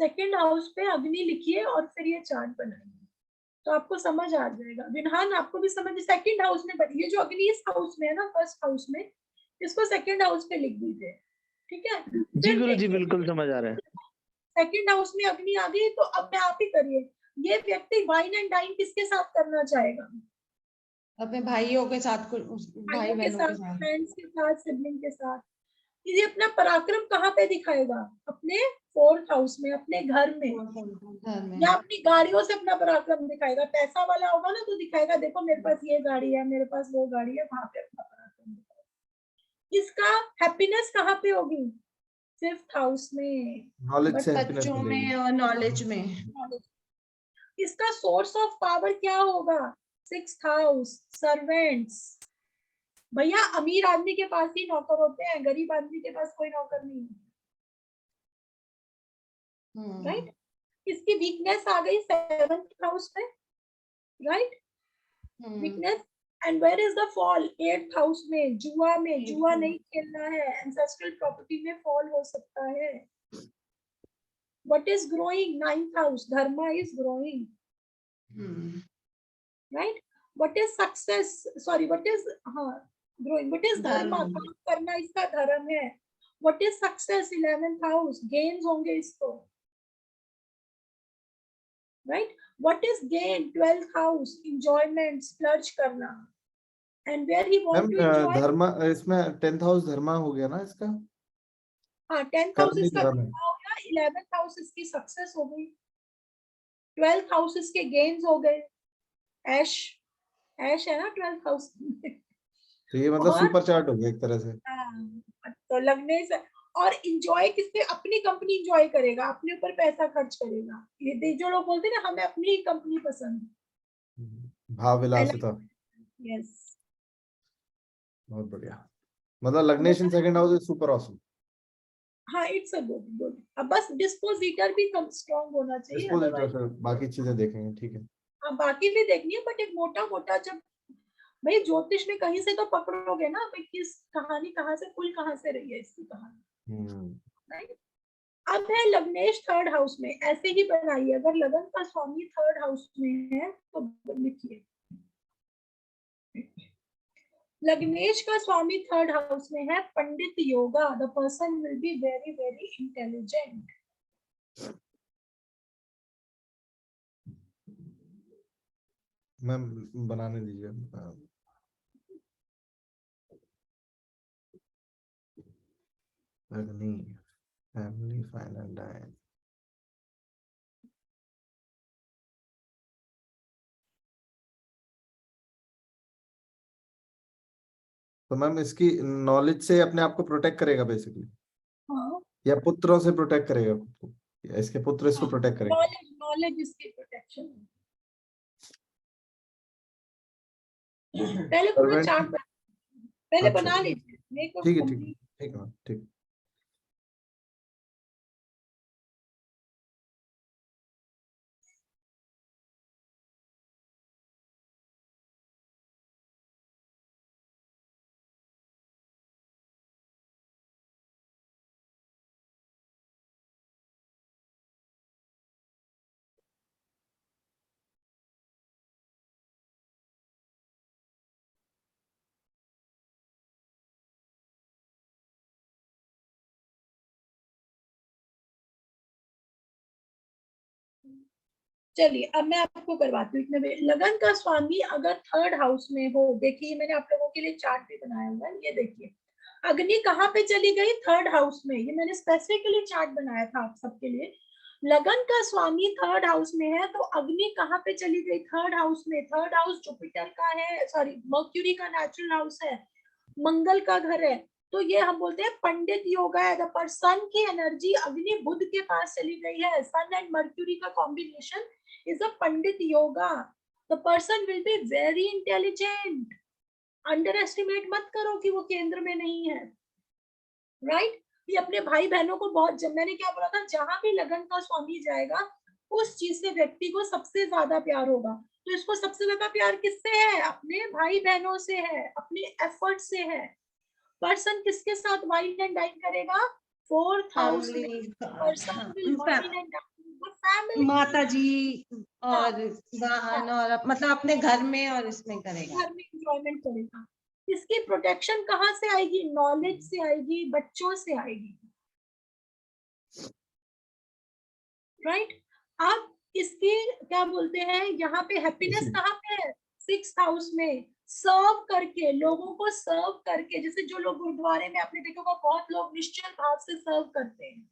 सेकंड हाउस पे अग्नि लिखिए और फिर ये चार्ट बनाइए, तो आपको समझ आ जाएगा। विनहान आपको भी समझ, सेकंड हाउस में बनिए, जो अग्नि इस हाउस में है ना, फर्स्ट हाउस में, इसको सेकंड हाउस पे लिख दीजिए, ठीक है। जी गुरुजी, बिल्कुल समझ आ रहा है। सेकंड हाउस में अग्नि आ गई, तो अब मैं आप ही करिए। ये व्यक्ति वाइन एंड डाइन किसके साथ करना चाहेगा? अपने भाइयों के साथ, भाई भाइयों के बहनों के साथ, साथ। फ्रेंड्स के साथ, सिबलिंग के साथ। ये अपना पराक्रम कहाँ पे दिखाएगा? अपने फोर्थ हाउस में, अपने घर में, घर में। या अपनी गाड़ियों से अपना पराक्रम दिखाएगा। पैसा वाला होगा ना, तो दिखाएगा देखो मेरे पास ये गाड़ी है, मेरे पास वो गाड़ी है, वहां पे अपना पराक्रम दिखाएगा। इसका हैप्पीनेस कहाँ पे होगी? फिफ्थ हाउस में, नॉलेज से हैप्पीनेस बच्चों मिलेगी। में और नॉलेज में। इसका सोर्स ऑफ पावर क्या होगा? Sixth house, servants. भैया अमीर आदमी के पास ही नौकर होते हैं, गरीब आदमी के पास कोई नौकर नहीं है, राइट। इसकी वीकनेस आ गई सेवंथ हाउस में, right, weakness. And where is the fall? Eighth house में, जुआ में। जुआ नहीं खेलना है, एंसेस्ट्रल प्रॉपर्टी में फॉल हो सकता है। What is growing? Ninth house, dharma is growing, right. What is success? Sorry, what is, हाँ, ग्रोइंग। What is dharma? काम करना इसका धर्म है। What is success? 11th house, gains होंगे इसको, right. What is gain? 12th house, enjoyment, splurge करना। And where he want to enjoy, dharma, इसमें 10th हाउस धर्मा हो गया ना इसका। हाँ, 10th हाउस इसका धर्मा हो गया, 11th हाउस इसकी सक्सेस हो गई, 12th हाउस इसके गेन्स हो गए। ऐश, ऐश है ना 12th हाउस में। तो ये मतलब और सुपर चार्ट हो गया एक तरह से। तो लगने से, और इंजॉय किससे? अपनी कंपनी इंजॉय करेगा, अपने ऊपर पैसा खर्च करेगा। ये जो लोग बोलते हैं ना हमें अपनी ही कंपनी पसंद, भाव विलासिता। यस, बहुत बढ़िया। मतलब लग्नेशन second house is super awesome. हाँ, इट्स अ गुड गुड। अब बस डिस्पोजिटर भी कम स्ट्रांग होना चाहिए, डिस्पोजिटर, अदरवाइज फिर बाकी चीजें देखेंगे, ठीक है। हाँ, बाकी भी देखनी है, बट एक मोटा मोटा, जब भाई ज्योतिष में कहीं से तो पकड़ोगे ना भाई, किस कहानी कहाँ से, कुल कहाँ से रही है इसकी कहानी, राइट। अब है लग्नेश थर्ड हाउस में, ऐसे ही बनाइए। अगर लगन का स्वामी थर्ड हाउस में है तो लिखिए, लग्नेश का स्वामी थर्ड हाउस में है, Pandit yoga. The person will be very very intelligent. Ma'am बनाने दीजिए। अग्नि, फैमिली, फाइनल डाइन। तो मैम इसकी नॉलेज से अपने आप को प्रोटेक्ट करेगा बेसिकली, हाँ, या पुत्रों से प्रोटेक्ट करेगा खुद को, या इसके पुत्र इसको प्रोटेक्ट करेगा? नॉलेज, नॉलेज इसकी प्रोटेक्शन। पहले पूरा चार्ट पहले अच्छा, बना लीजिए, मेक ठीक है, ठीक है, कंप्लीट। ठीक है, ठीक। चलिए अब मैं आपको करवाती हूँ। इतने लगन का स्वामी अगर थर्ड हाउस में हो, देखिए मैंने आप लोगों के लिए चार्ट भी बनाया हुआ है, ये देखिए अग्नि कहाँ पे चली गई? थर्ड हाउस में। ये मैंने स्पेसिफिकली चार्ट बनाया था आप सबके लिए। लगन का स्वामी थर्ड हाउस में है, तो अग्नि कहाँ पे चली गई? थर्ड हाउस में। थर्ड हाउस जुपिटर का है, सॉरी मर्क्यूरी का नेचुरल हाउस है, मंगल का घर है। तो ये हम बोलते हैं पंडित योगा है। द पर्सन की एनर्जी अग्नि बुध के पास चली गई है, सन एंड मर्क्यूरी का combination is a Pandit yoga. The person will be very intelligent. Under estimate मत करो कि वो केंद्र में नहीं है, राइट। ये अपने भाई बहनों को बहुत, जब मैंने क्या बोला था, जहां भी लगन का स्वामी जाएगा उस चीज से व्यक्ति को सबसे ज्यादा प्यार होगा। तो इसको सबसे ज्यादा प्यार किससे है? अपने भाई बहनों से है, अपने एफर्ट से है। पर्सन किसके साथ वाइन एंड डाइन करेगा? फोर्थ हाउस में। Person will wine and dine family, माता जी और वाहन और मतलब अपने घर में और इसमें करेगा। घर में एंजॉयमेंट करेगा। इसकी प्रोटेक्शन कहाँ से आएगी? नॉलेज से आएगी, बच्चों से आएगी, राइट। अब इसकी क्या बोलते हैं, यहाँ पे हैप्पीनेस कहाँ पे है? 6th हाउस में। सर्व करके, लोगों को सर्व करके, जैसे जो लोग गुरुद्वारे में आपने देखा होगा, बहुत लोग निश्चल भाव से सर्व करते हैं,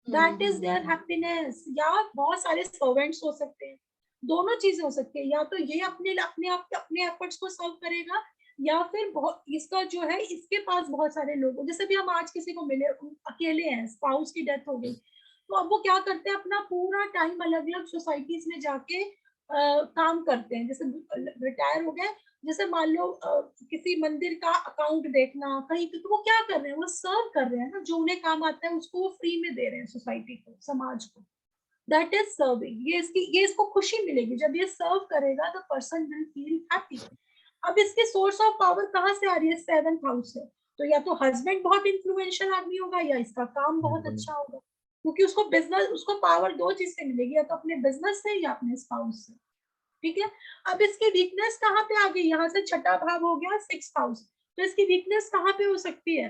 दैट इज देयर हैप्पीनेस। या बहुत सारे सर्वेंट्स हो सकते हैं, दोनों चीजें हो सकती है। या तो ये अपने एफर्ट्स को सर्व करेगा, या फिर बहुत इसका जो है, इसके पास बहुत सारे लोग, जैसे भी हम आज किसी को मिले, अकेले हैं, स्पाउस की डेथ हो गई, तो अब वो क्या करते हैं, अपना पूरा टाइम अलग अलग सोसाइटीज में जाके काम करते हैं। जैसे रिटायर हो गए, जैसे मान लो किसी मंदिर का अकाउंट देखना कहीं, तो वो क्या कर रहे हैं, वो सर्व कर रहे हैं ना, जो उन्हें काम आता है उसको वो फ्री में दे रहे हैं सोसाइटी को, समाज को। That is serving. ये इसको खुशी मिलेगी जब ये सर्व करेगा, the person will feel happy. अब इसके सोर्स ऑफ पावर कहाँ से आ रही है? 7th हाउस से। तो या तो हस्बैंड बहुत इन्फ्लुएंशियल आदमी होगा, या इसका काम बहुत अच्छा होगा, क्योंकि उसको बिजनेस, उसको पावर दो चीज से मिलेगी, या तो अपने बिजनेस से या अपने स्पाउस से, ठीक है। अब इसकी वीकनेस कहाँ पे आ गई? यहाँ से छठा भाव हो गया 6th हाउस, तो इसकी वीकनेस कहाँ पे हो सकती है?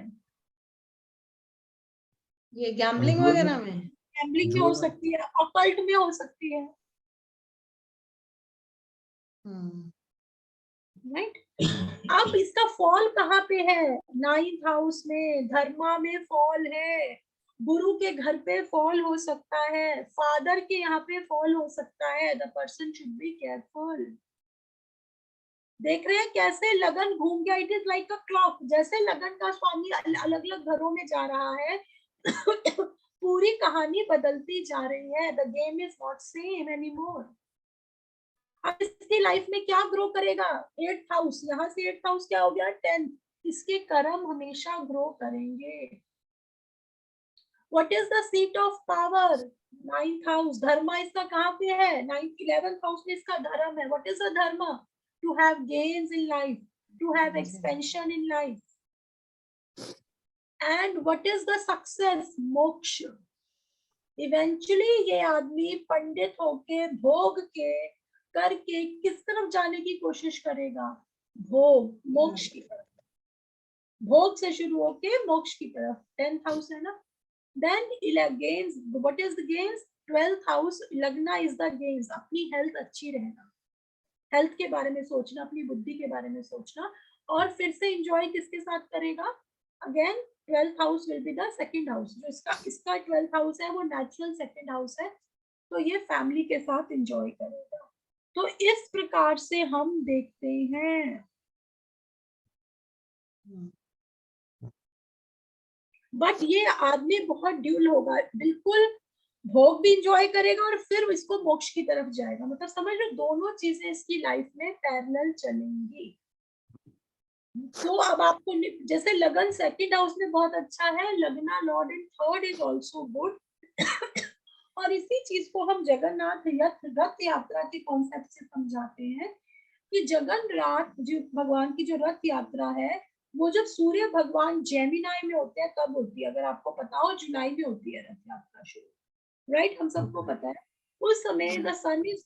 ये गैम्बलिंग वगैरह में, गैम्बलिंग में हो सकती है, ऑकल्ट में हो सकती है, राइट। अब इसका फॉल कहाँ पे है? 9th हाउस में, धर्मा में फॉल है, गुरु के घर पे फॉल हो सकता है, फादर के यहाँ पे फॉल हो सकता है। The person should be careful. देख रहे हैं कैसे लगन घूम गया? It is like a clock. जैसे लगन का स्वामी अलग अलग घरों में जा रहा है, पूरी कहानी बदलती जा रही है। The game is not same any more. अब इसकी लाइफ में क्या ग्रो करेगा? 8th हाउस, यहाँ से 8th हाउस क्या हो गया? 10th। इसके कर्म हमेशा ग्रो करेंगे। What is the seat of power? 9th house. धर्म इसका कहाँ पे है? 9th 11th हाउस में इसका धर्म है। व्हाट इज द धर्म? To have gains in life, to have expansion in life. And what is the success? मोक्ष। इवेंचुअली ये आदमी पंडित होके, भोग के करके किस तरफ जाने की कोशिश करेगा? भोग, मोक्ष की तरफ। भोग से शुरू होके मोक्ष की तरफ। 10th हाउस है ना। Then gains, what is the gains? 12th house, लगना इज द गेन्स। अपनी हेल्थ अच्छी रहना, हेल्थ के बारे में सोचना, अपनी बुद्धि के बारे में सोचना। और फिर से एंजॉय किसके साथ करेगा? Again 12th house will be the second house. जो इसका 12th हाउस है वो नेचुरल सेकंड हाउस है, तो ये फैमिली के साथ एंजॉय करेगा। तो इस प्रकार से हम देखते हैं। बट ये आदमी बहुत ड्यूल होगा, बिल्कुल भोग भी इंजॉय करेगा और फिर इसको मोक्ष की तरफ जाएगा। मतलब समझ लो, दोनों चीजें इसकी लाइफ में पैरेलल चलेंगी। तो अब आपको जैसे लगन 2nd हाउस में बहुत अच्छा है, लगना Lord in 3rd is also good. और इसी चीज को हम जगन्नाथ रथ यात्रा के कॉन्सेप्ट से समझाते हैं कि जगन्नाथ जो भगवान की जो रथ यात्रा है, वो जब सूर्य भगवान जेमिनाई में होते हैं तब होती है। अगर आपको पता हो, जुलाई में होती है रथ यात्रा शुरू, राइट। हम सबको पता है। उस समय the sun is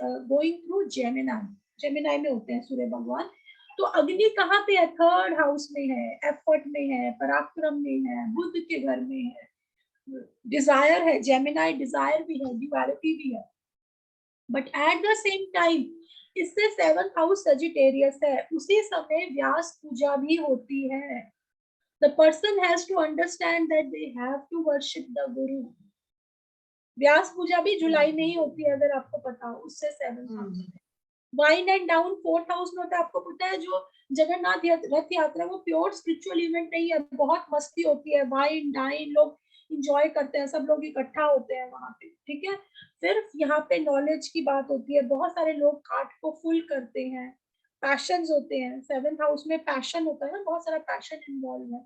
going through Gemini में होते हैं सूर्य भगवान। तो अग्नि कहाँ पे है? 3rd हाउस में है, एफर्ट में है, पराक्रम में है, बुद्ध के घर में है, डिजायर है, जेमिनाई डिजायर भी है, ड्युअलिटी भी है। But at the same time इससे 7th हाउस सजिटेरियस है। उसी समय व्यास पूजा भी होती है। The person has to understand that they have to worship the guru. Vyas पूजा भी जुलाई में ही होती है, अगर आपको पता हो। उससे 7th house. Wine and down 4th house में होता है। आपको पता है, जो जगन्नाथ रथ यात्रा वो प्योर स्पिरिचुअल इवेंट नहीं है, बहुत मस्ती होती है, वाइन डाइन, लोग इंजॉय करते हैं, सब लोग इकट्ठा होते हैं वहां पे, ठीक है। फिर यहाँ पे नॉलेज की बात होती है, बहुत सारे लोग कार्ट को फुल करते हैं, पैशंस होते हैं। 7th हाउस में पैशन होता है ना, बहुत सारा पैशन इन्वॉल्व है।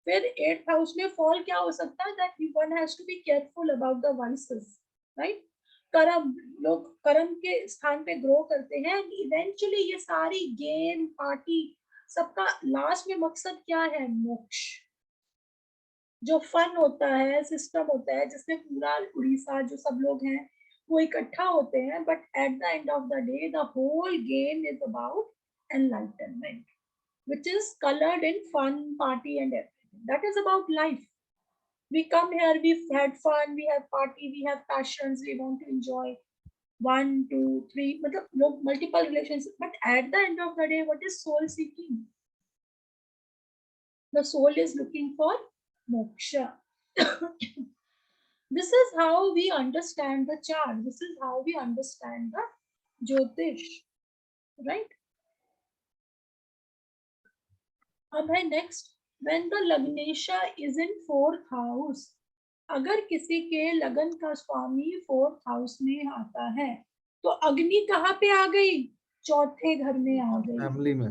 फिर 8th हाउस में फॉल क्या हो सकता है? That one has to be careful about the vices, right. कर्म, लोग कर्म के स्थान पे ग्रो करते हैं। इवेंचुअली ये सारी गेम पार्टी सबका लास्ट में मकसद क्या है? मोक्ष। जो फन होता है, सिस्टम होता है जिसमें पूरा उड़ीसा जो सब लोग हैं वो इकट्ठा होते हैं, but at the end of the day the whole game is about enlightenment, which is colored in fun, party and everything. That is about life. We come here, we've had fun, we have party, we have passions, we want to enjoy 1, 2, 3, मतलब multiple relations. But at the end of the day, what is soul seeking? The soul is looking for moksha. This is how we understand the chart. This is how we understand the Jyotish, right? अब है next, when the Lagnesha is in 4th house. अगर किसी के लगन का स्वामी 4th house में आता है तो अग्नि कहाँ पे आ गई? चौथे घर में आ गई फैमिली में।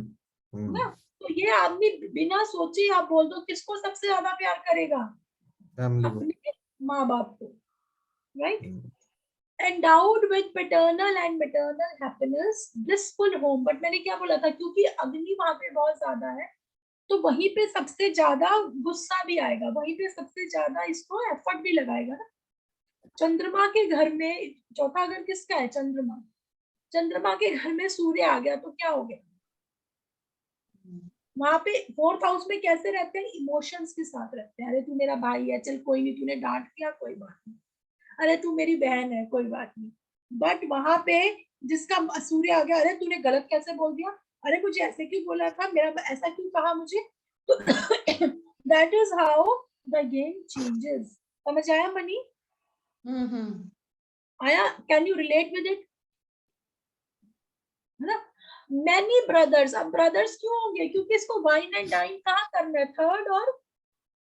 ना। तो ये आदमी बिना सोचे आप बोल दो किसको सबसे ज्यादा प्यार करेगा? फैमिली को। अपने माँ बाप को, right? Endowed with paternal and maternal happiness, blissful home. But मैंने क्या बोला था, क्योंकि अग्नि वहां पे बहुत ज्यादा है तो वहीं पे सबसे ज्यादा गुस्सा भी आएगा, वहीं पे सबसे ज्यादा इसको एफर्ट भी लगाएगा ना। चंद्रमा के घर में, चौथा घर किसका है? चंद्रमा। चंद्रमा के घर में सूर्य आ गया तो क्या हो गया? वहां पे 4th हाउस में कैसे रहते हैं? इमोशंस के साथ रहते हैं। अरे तू मेरा भाई है, चल कोई नहीं, तूने डांट दिया कोई बात नहीं, अरे तू मेरी बहन है कोई बात नहीं। बट वहां पे जिसका सूर्य आ गया, अरे तूने गलत कैसे बोल दिया, अरे मुझे ऐसे क्यों बोला था, मेरा ऐसा क्यों कहा मुझे, तो that is how the game changes. समझ आया मनी? आया? Can you relate with it? है ना? Many brothers. अब ब्रदर्स क्यों होंगे? क्योंकि इसको वाइन एंड डाइन कहाँ करना है? 3rd और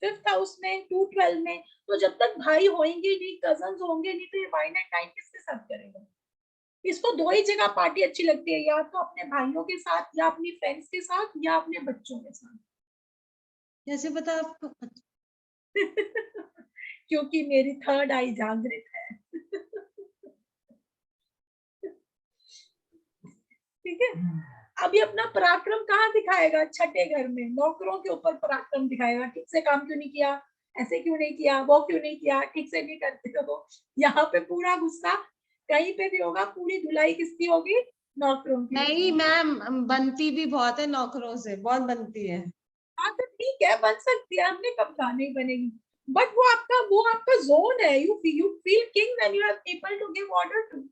5th हाउस में, 2, 12 में। तो जब तक भाई होंगे नहीं, कजन्स होंगे नहीं, तो ये वाइन एंड डाइन किसके साथ करेगा? इसको 2 ही जगह पार्टी अच्छी लगती है, या तो अपने भाइयों के साथ, या अपनी फ्रेंड्स के साथ, या अपने बच्चों के साथ। कैसे पता आपको? क्योंकि मेरी 3rd आई जागृत है। ठीक है? अभी अपना पराक्रम कहाँ दिखाएगा? छठे घर में, नौकरों के ऊपर पराक्रम दिखाएगा। ठीक से काम क्यों नहीं किया, ऐसे क्यों नहीं किया, वो क्यों नहीं किया, ठीक से नहीं करते हो। यहाँ पे पूरा गुस्सा कहीं पे भी होगा। पूरी धुलाई किसकी होगी? नौकरों की। नहीं मैम, बनती भी बहुत है नौकरों से, बहुत बनती है। हाँ तो ठीक है, बन सकती है, हमने कब कहा नहीं बनेगी, बट वो आपका जोन है। You feel king when you have people to give order to.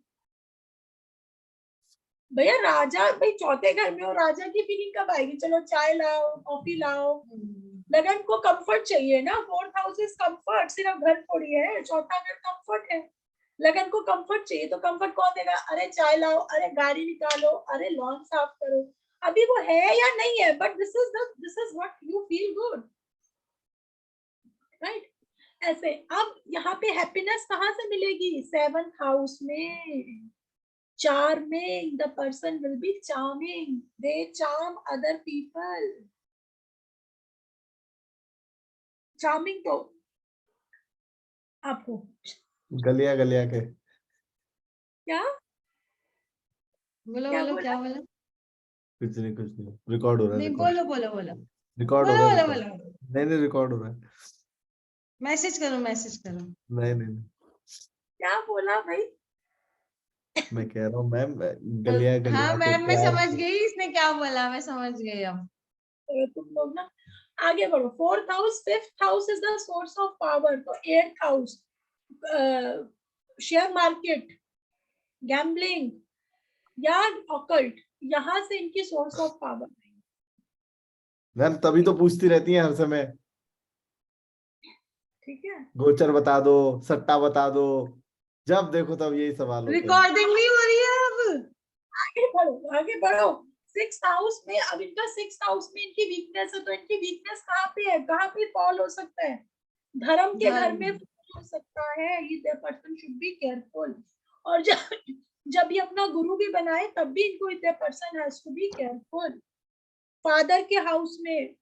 भैया राजा, भाई चौथे घर में हो, राजा की फीलिंग कब आएगी? चलो चाय लाओ, कॉफी लाओ। लगन को कंफर्ट चाहिए ना। 4th हाउस इज कंफर्ट, सिर्फ घर थोड़ी है, चौथा घर कंफर्ट है। लगन को कंफर्ट चाहिए तो कंफर्ट कौन देगा? अरे चाय लाओ, अरे गाड़ी निकालो, अरे लॉन साफ करो। अभी वो है या नहीं है, but this is what you feel good, right? ऐसे अब यहाँ पे हैप्पीनेस कहाँ से मिलेगी? 7th हाउस में। Charming, the person will be charming, they charm other people. Charming तो आपको गलिया गलिया के। क्या बोलो क्या बोलो, बोला? क्या बोला? कुछ नहीं, रिकॉर्ड हो रहा है। नहीं, बोलो बोलो बोलो रिकॉर्ड हो बोलो रहा है। बोलो बोलो। नहीं रिकॉर्ड हो रहा है। मैसेज करो, मैसेज करो। नहीं क्या बोला भाई? मैं कह रहा हूँ मैम, गलिया हाँ गलिया के मैम, मैं प्यार समझ से। गई इसने क्या बोला, मैं समझ गई अब। तो तुम लोग ना आगे बढ़ो। 4th house, 5th house is the source of power. तो 8th house, share market, gambling या ऑकल्ट, यहाँ से इनकी सोर्स ऑफ पावर। मैम तभी तो पूछती रहती है हर समय, ठीक है? गोचर बता दो, सट्टा बता दो, जब देखो तब यही सवाल होता है। रिकॉर्डिंग नहीं हो रही है अब। आगे बढ़ो, आगे बढ़ो। 6th हाउस में, अब इनका 6th हाउस में इनकी वीकनेस है, तो इनकी वीकनेस कहाँ पे है? कहाँ पे फॉल हो सकता है? धर्म के घर में fall हो सकता है। ये पर्सन शुड बी केयरफुल। और जब ये अपना गुरु भी बनाए तब भी इनको the person has to be careful. Father के हाउस में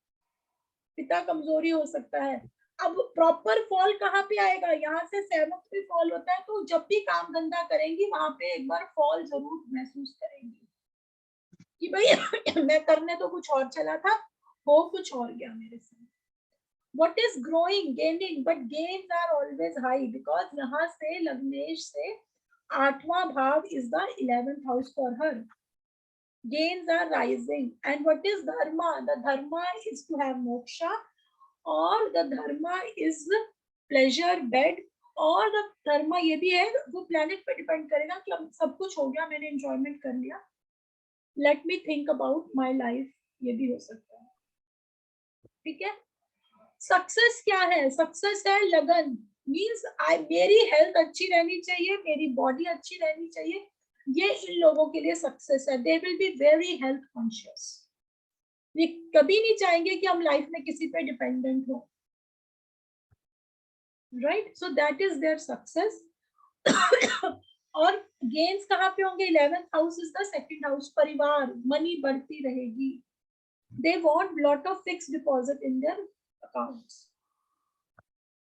पिता कमजोरी हो सकता है। अब प्रॉपर फॉल कहाँ पे आएगा? यहाँ से 7th पे फॉल होता है। तो जब भी काम धंधा करेंगी वहां पे एक बार फॉल जरूर महसूस करेंगी कि भाई मैं करने तो कुछ और चला था, हो कुछ और गया मेरे से। What is growing, gaining, but gains are always high because यहाँ से लग्नेश से 8वां भाव is the 11th house for her. Gains are rising. And what is dharma? The dharma is to have moksha, or the dharma is pleasure bed, और the dharma ये भी है, वो planet पे depend करेगा कि अब सब कुछ हो गया, मैंने enjoyment कर लिया, let me think about my life, ये भी हो सकता है. ठीक है. सक्सेस क्या है? सक्सेस है लगन. मीन्स मेरी हेल्थ अच्छी रहनी चाहिए, मेरी बॉडी अच्छी रहनी चाहिए, ये इन लोगों के लिए सक्सेस है. They will be very health conscious. ये कभी नहीं चाहेंगे कि हम लाइफ में किसी पे डिपेंडेंट हो. Right. So that is their success. और गेन्स कहाँ पे होंगे? 11th house is the second house. परिवार, मनी बढ़ती रहेगी. They want lot of fixed deposit in their accounts.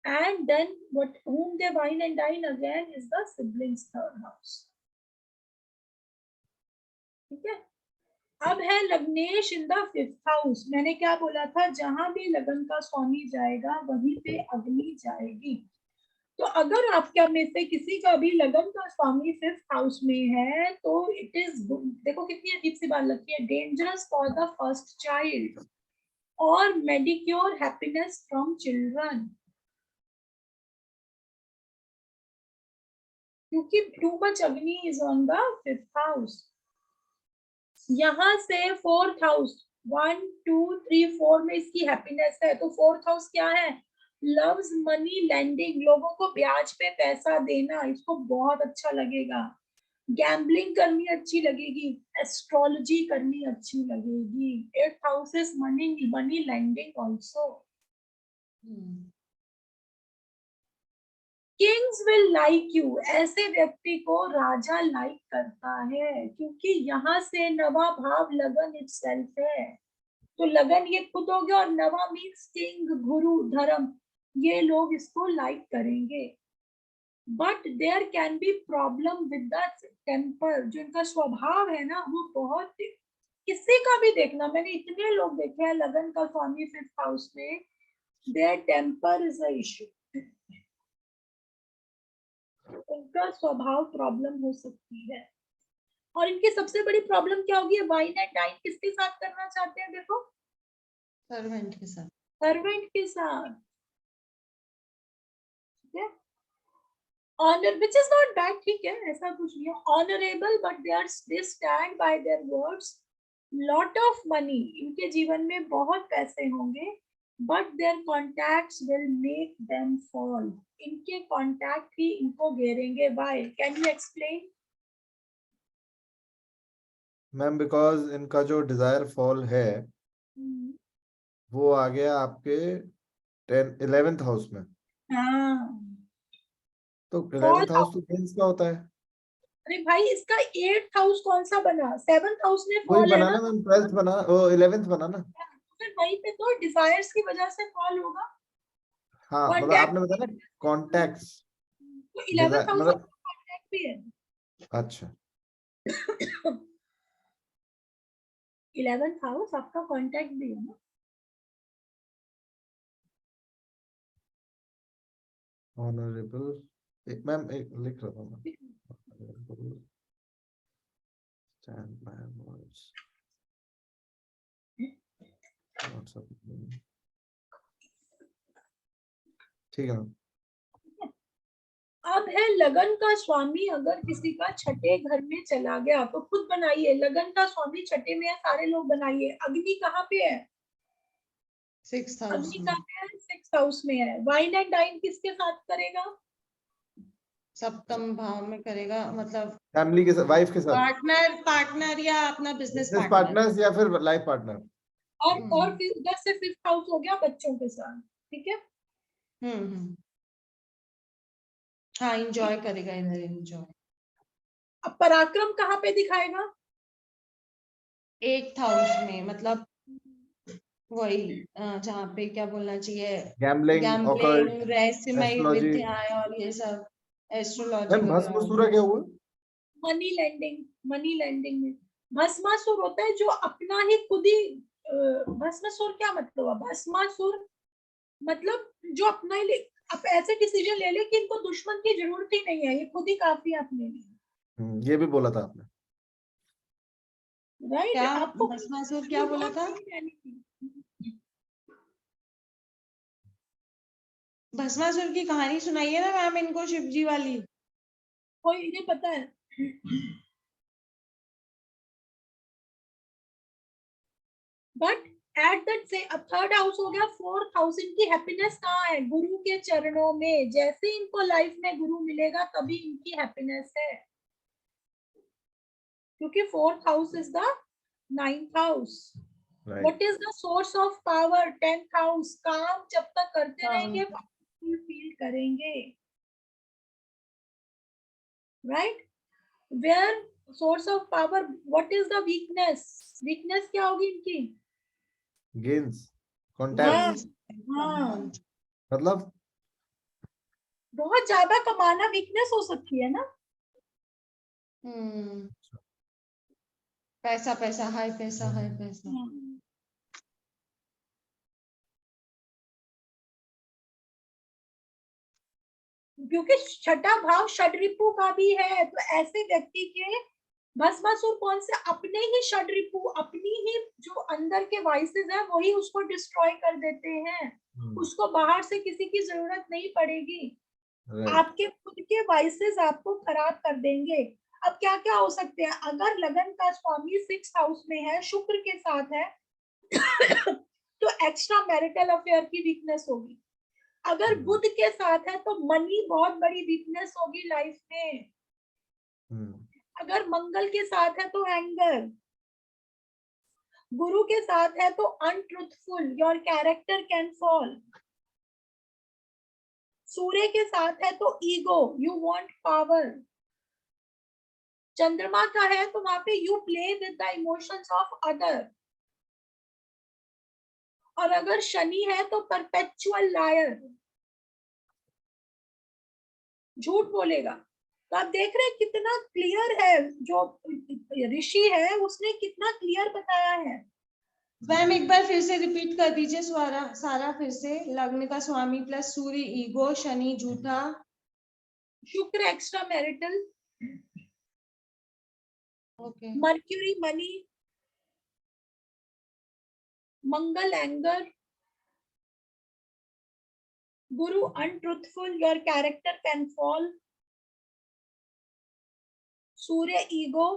And then what whom they wine and dine again is the siblings' third house. ठीक है. अब है लग्नेश इन द 5th हाउस. मैंने क्या बोला था? जहां भी लगन का स्वामी जाएगा वहीं पे अग्नि जाएगी. तो अगर आपका में से किसी का भी लगन का स्वामी 5th हाउस में है तो इट इज, देखो कितनी अजीब सी बात लगती है, dangerous for the first child और मेडिक्योर हैप्पीनेस फ्रॉम चिल्ड्रन. क्योंकि टू मच अग्नि is on the 5th house. यहां से 4th हाउस 1 2 3 4 में इसकी हैप्पीनेस है. तो 4th हाउस क्या है? Loves money lending. लोगों को ब्याज पे पैसा देना, इसको बहुत अच्छा लगेगा. गैम्बलिंग करनी अच्छी लगेगी. एस्ट्रोलॉजी करनी अच्छी लगेगी. 8th house is money lending also. Kings will like you. ऐसे व्यक्ति को राजा लाइक करता है क्योंकि यहाँ से नवा भाव लगन इटसेल्फ है. तो लगन ये खुद हो गया और नवा मीन्स किंग, गुरु, धर्म. ये लोग इसको लाइक करेंगे. But there can be problem with the temper. जो इनका स्वभाव है ना वो बहुत, किसी का भी देखना, मैंने इतने लोग देखे हैं लगन का स्वामी 5th हाउस में, there temper is a issue. उनका स्वभाव प्रॉब्लम हो सकती है. और इनकी सबसे बड़ी प्रॉब्लम क्या होगी? वाइन एंड डाइन किसके साथ करना चाहते हैं? देखो, सर्वेंट के साथ. सर्वेंट के साथ. ठीक है. Honour which is not bad. ठीक है, ऐसा कुछ नहीं है. Honourable but they stand by their words. Lot of money. इनके जीवन में बहुत पैसे होंगे but their contacts will make them fall. इनके कॉन्टैक्ट ही इनको घेरेंगे. Bye. Can you explain? Ma'am because इनका जो डिजायर फॉल है वो आ गया आपके 11th हाउस में. हाँ. तो 11th हाउस तो गेन्स का होता है. अरे भाई, इसका 8th हाउस कौन सा बना? 7th हाउस में वही फॉल है बना ना. ना मैम, 12th बना, ओ 11th बना ना. फिर वहीं पे तो डिजायर्स की वजह से फॉल होगा. हाँ मतलब Contact- आपने बताया ना कॉन्टैक्ट्स. तो 11th हाउस मतलब कॉन्टैक्ट भी है. अच्छा 11th हाउस आपका कॉन्टैक्ट भी है ना. ऑनरेबल. एक मैम एक लिख रहा था मैं. Stand by words. ठीक है. अब है लगन का स्वामी अगर किसी का छठे घर में चला गया तो खुद बनाइए. लगन का स्वामी छठे में है, सारे लोग बनाइए. अग्नि कहाँ पे है? 6th हाउस अग्नि में. कहाँ पे है? 6th हाउस में है. वाइन एंड डाइन किसके साथ करेगा? सप्तम भाव में करेगा, मतलब फैमिली के साथ, वाइफ के साथ, पार्टनर या अपना बिजनेस बिजनेस पार्टनर. पार्टनर्स या फिर लाइफ पार्टनर. और फिर उधर से 5th हाउस हो गया बच्चों के साथ. ठीक है. हाँ, एंजॉय करेगा इधर. एंजॉय. अब पराक्रम कहाँ पे दिखाएगा? 8th हाउस में, मतलब वही जहाँ पे क्या बोलना चाहिए, गैम्बलिंग, ऑकल्ट, रहस्यमय एस्ट्रोलॉजी. विद्याएं और ये सब, एस्ट्रोलॉजी मैम भस्मासुर क्या हुआ? मनी लैंडिंग में भस्मासुर होता है जो अपना ही खुद ही. भस्मासुर क्या मतलब है? भस्मासुर मतलब जो अपना ले, आप ऐसे डिसीजन ले ले कि इनको दुश्मन की जरूरत ही नहीं है, ये खुद ही काफी है अपने लिए। ये भी बोला था आपने। राइट, क्या आपको भस्मासुर क्या बोला था? भस्मासुर की कहानी सुनाइए ना मैम इनको, शिव जी वाली। कोई इन्हें पता है? बट एट दैट से अब थर्ड हाउस हो गया, फोर्थ हाउस। इनकी हैप्पीनेस कहाँ है? गुरु के चरणों में। जैसे इनको लाइफ में गुरु मिलेगा तभी इनकी हैप्पीनेस है, क्योंकि fourth house is the ninth house. What is the source of power? 10th house. काम जब तक करते रहेंगे फील करेंगे, right? Where source of power, what is the weakness? Weakness क्या होगी इनकी? Gains, contact. हाँ, मतलब बहुत ज्यादा कमाना वीकनेस हो सकती है ना। पैसा पैसा, हाय पैसा, हाय पैसा। क्योंकि छठा भाव षड्रिपु का भी है, तो ऐसे व्यक्ति के भस्मासुर कौन से? अपने ही षड्रिपु, अपनी ही जो अंदर के वाइसेस है वही उसको डिस्ट्रॉय कर देते हैं। उसको बाहर से किसी की जरूरत नहीं पड़ेगी। आपके खुद के वाइसेस आपको खराब कर देंगे। अब क्या क्या हो सकते हैं? अगर लगन का स्वामी 6th हाउस में है, शुक्र के साथ है, तो एक्स्ट्रा मैरिटल अफेयर की वीकनेस होगी। अगर बुध के साथ है तो मनी बहुत बड़ी वीकनेस होगी लाइफ में। अगर मंगल के साथ है तो एंगर। गुरु के साथ है तो अनट्रुथफुल, योर कैरेक्टर कैन फॉल। सूर्य के साथ है तो ईगो, यू वांट पावर। चंद्रमा का है तो वहां पे you play with the emotions of other. और अगर शनि है तो परपेचुअल लायर, झूठ बोलेगा। तो आप देख रहे हैं कितना क्लियर है, जो ऋषि है उसने कितना क्लियर बताया है। मैम एक बार फिर से रिपीट कर दीजिए सारा फिर से। लग्न का स्वामी प्लस सूर्य ईगो, शनि झूठा, शुक्र extra marital, okay, mercury money, मंगल एंगर, गुरु untruthful, your character can fall, सूर्य ईगो,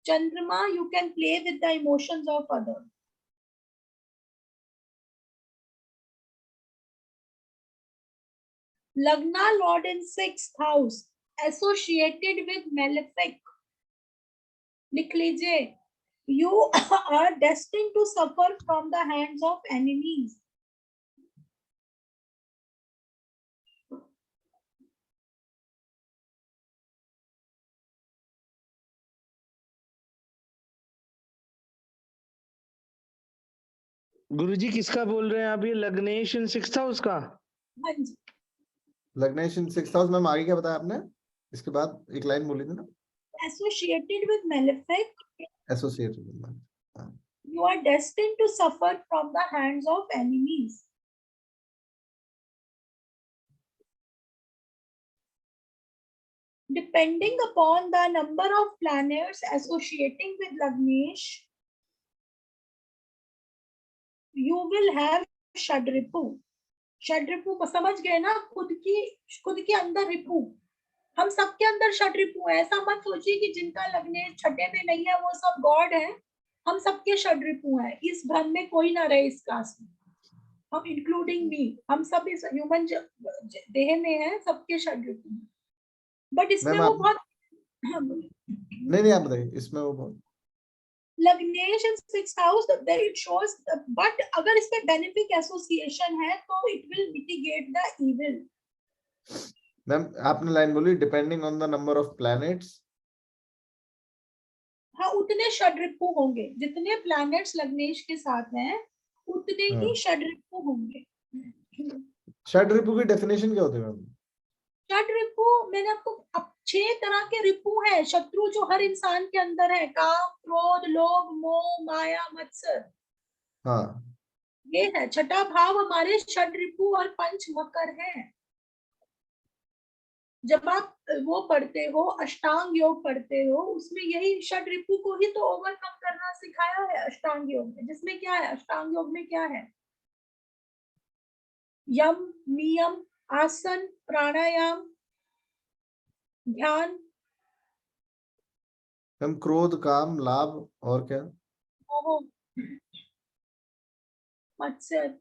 चंद्रमा you can play with the emotions of other. लग्ना lord in 6th house associated with malefic. लिख लीजिए, you are destined to suffer from the hands of enemies. गुरुजी किसका बोल रहे हैं आप? ये लग्नेश इन 6th हाउस का? हाँ जी, लग्नेश इन 6th हाउस। मैम आगे क्या बताया आपने? इसके बाद एक लाइन बोली थी ना, associated with malefic, associated with. you are destined to suffer from the hands of enemies. Depending upon the number of planets associating with Lagnesh, you will have षड्रिपु। षड्रिपु को समझ गए ना? खुद के अंदर रिपु, हम सबके अंदर षड्रिपु है। ऐसा मत सोचिए कि जिनका लग्नेश छठे में नहीं है वो सब गॉड है। हम सबके षड्रिपु हैं, इस भ्रम में कोई ना रहे इस क्लास में, हम इंक्लूडिंग मी, हम सब इस ह्यूमन देह में है, सबके षड्रिपु। बट इसमें वो बहुत नहीं आप बताइए, इसमें वो बहुत लग्नेश इन 6th house that it shows. But अगर इसमें बेनिफिक एसोसिएशन है तो it will mitigate the evil. Ma'am आपने लाइन बोली depending on the number of planets. हाँ, उतने षड्रिपु होंगे जितने प्लैनेट्स लग्नेश के साथ हैं, उतने ही षड्रिपु होंगे। षड्रिपु की डेफिनेशन क्या होती है मैम? षड्रिपु मैंने आपको 6 तरह के रिपु हैं, शत्रु जो हर इंसान के अंदर है। काम, क्रोध, लोभ, मोह, माया, मत्सर। हाँ, ये है छठा भाव हमारे षड रिपु और पंच मकर है। जब आप वो पढ़ते हो अष्टांग योग पढ़ते हो, उसमें यही षड रिपु को ही तो ओवरकम करना सिखाया है अष्टांग योग में, जिसमें क्या है, अष्टांग योग में क्या है, यम, नियम, आसन, प्राणायाम, ध्यान, हम क्रोध, काम, लाभ और क्या? मोह, मत्सर,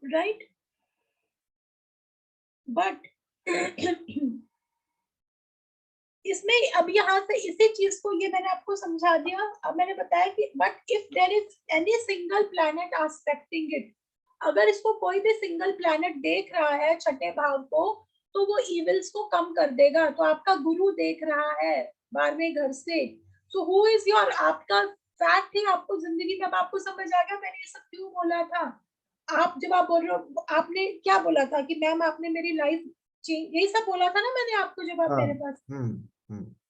राइट। बट इसमें अब यहाँ से इसी चीज को, ये मैंने आपको समझा दिया। अब मैंने बताया कि but if there is any single planet aspecting it, अगर इसको कोई भी सिंगल प्लैनेट देख रहा है छठे भाव को, तो वो इविल्स को कम कर देगा। तो आपका गुरु देख रहा है 12वें घर से, सो हु इज योर, आपका फैक्ट है आपको जिंदगी में। अब आपको समझ आ गया मैंने ये सब क्यों बोला था। आप जब आप बोल रहे हो, आपने क्या बोला था कि मैम आपने मेरी लाइफ चेंज, यही सब बोला था ना मैंने आपको जब आप हाँ। मेरे पास,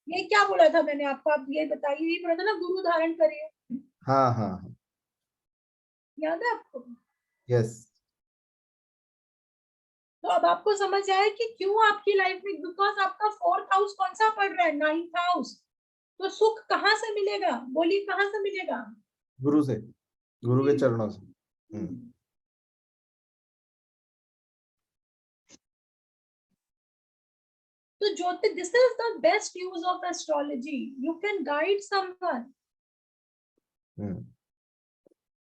ये क्या बोला था मैंने आपको, आप ये बताइए, ये बोला था ना गुरु धारण करिए, हाँ हाँ हाँ, याद है आपको। यस। तो अब आपको समझ आया कि क्यों आपकी लाइफ में, बिकॉज आपका 4th हाउस कौन सा पड़ रहा है, 9th हाउस। तो सुख कहाँ से मिलेगा, बोलिए कहाँ से मिलेगा, गुरु से, गुरु के चरणों से। तो ज्योतिष, this is the best use of astrology, you can guide someone,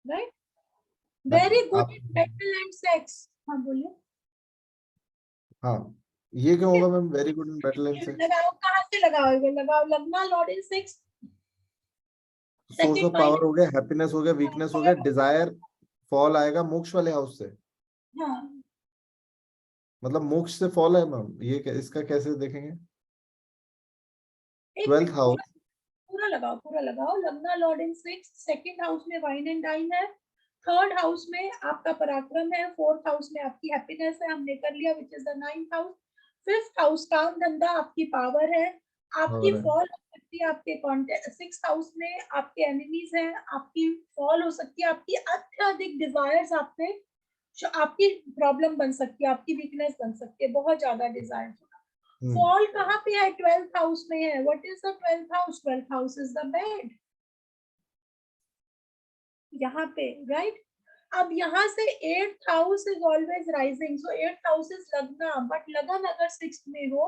right. Very good in mental and sex. हाँ बोलिए। हाँ, ये क्यों होगा ma'am, very good in battle and sex? लगाओ, कहाँ से लगाओगे, लगाओ लगना Lord in 6, source of power हो गया, हैप्पीनेस हो गया, वीकनेस हो गया, डिजायर, फॉल आएगा मोक्ष वाले हाउस से। हाँ, मतलब मोक्ष से फॉल है मैम, ये इसका कैसे देखेंगे? 12th हाउस, पूरा लगाओ, पूरा लगाओ। लग्ना लॉर्ड इन 6, 2nd हाउस में वाइन एंड डाइन है, 3rd हाउस में आपका पराक्रम है, 4th हाउस में आपकी हैप्पीनेस है, हमने कर लिया, which is the 9th house. 5th house काम धंधा, आपकी पावर है, आपकी फॉल हो सकती है, आपके कॉन्टेक्ट। 6th हाउस में आपके एनिमीज हैं, आपकी फॉल हो सकती है, आपकी अत्यधिक डिजायर्स आप पे, आपकी प्रॉब्लम बन सकती है, आपकी वीकनेस बन सकती है, बहुत ज्यादा डिजायर। फॉल कहाँ पे है, 12th हाउस में है। What is the 12th house, 12th house is the bed, यहाँ पे, राइट। अब यहाँ से 8th house is always rising, so 8th house is लगना, बट लगन अगर 6th में हो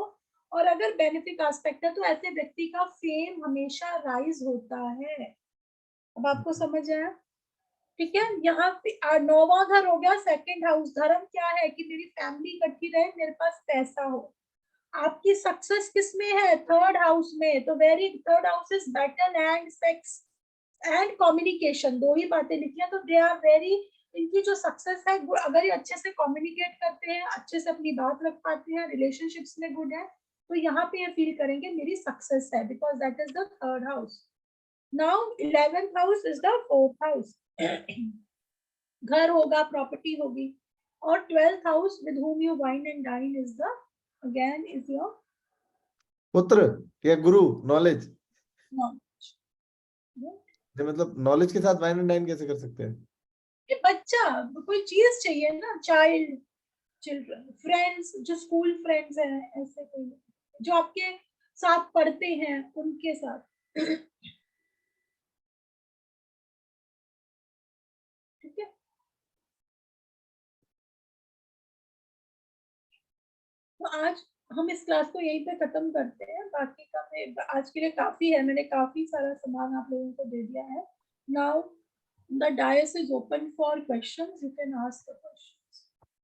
और अगर बेनिफिक एस्पेक्ट है, तो ऐसे व्यक्ति का फेम हमेशा राइज होता है। अब आपको समझ आया, ठीक है। यहाँ पे 9वां घर हो गया 2nd हाउस। धर्म क्या है कि मेरी फैमिली इकट्ठी रहे, मेरे पास पैसा हो। आपकी सक्सेस किस में है, 3rd हाउस में। तो very 3rd house is battle and sex and communication, दो ही बातें लिखी हैं। तो दे आर वेरी, इनकी जो सक्सेस है, अगर ये अच्छे से कम्युनिकेट करते हैं, अच्छे से अपनी बात रख पाते हैं, रिलेशनशिप्स में गुड है, तो यहाँ पे ये फील करेंगे मेरी सक्सेस है, because that is the 3rd house. Now 11th house is the 4th house, घर होगा, प्रॉपर्टी होगी। और 12th house with whom you wine and dine is the, again is your पुत्र या गुरु, नॉलेज। knowledge। मतलब नॉलेज के साथ वाइन एंड डाइन कैसे कर सकते हैं? ये बच्चा, कोई चीज चाहिए ना, चाइल्ड, चिल्ड्रन, फ्रेंड्स, जो स्कूल फ्रेंड्स हैं, ऐसे कोई जो आपके साथ पढ़ते हैं, उनके साथ। ठीक है, तो आज हम इस क्लास को यहीं पे खत्म करते हैं। बाकी का मैं आज के लिए काफी है, मैंने काफी सारा सामान आप लोगों को दे दिया है। Now the dais is open for questions, you can ask the question.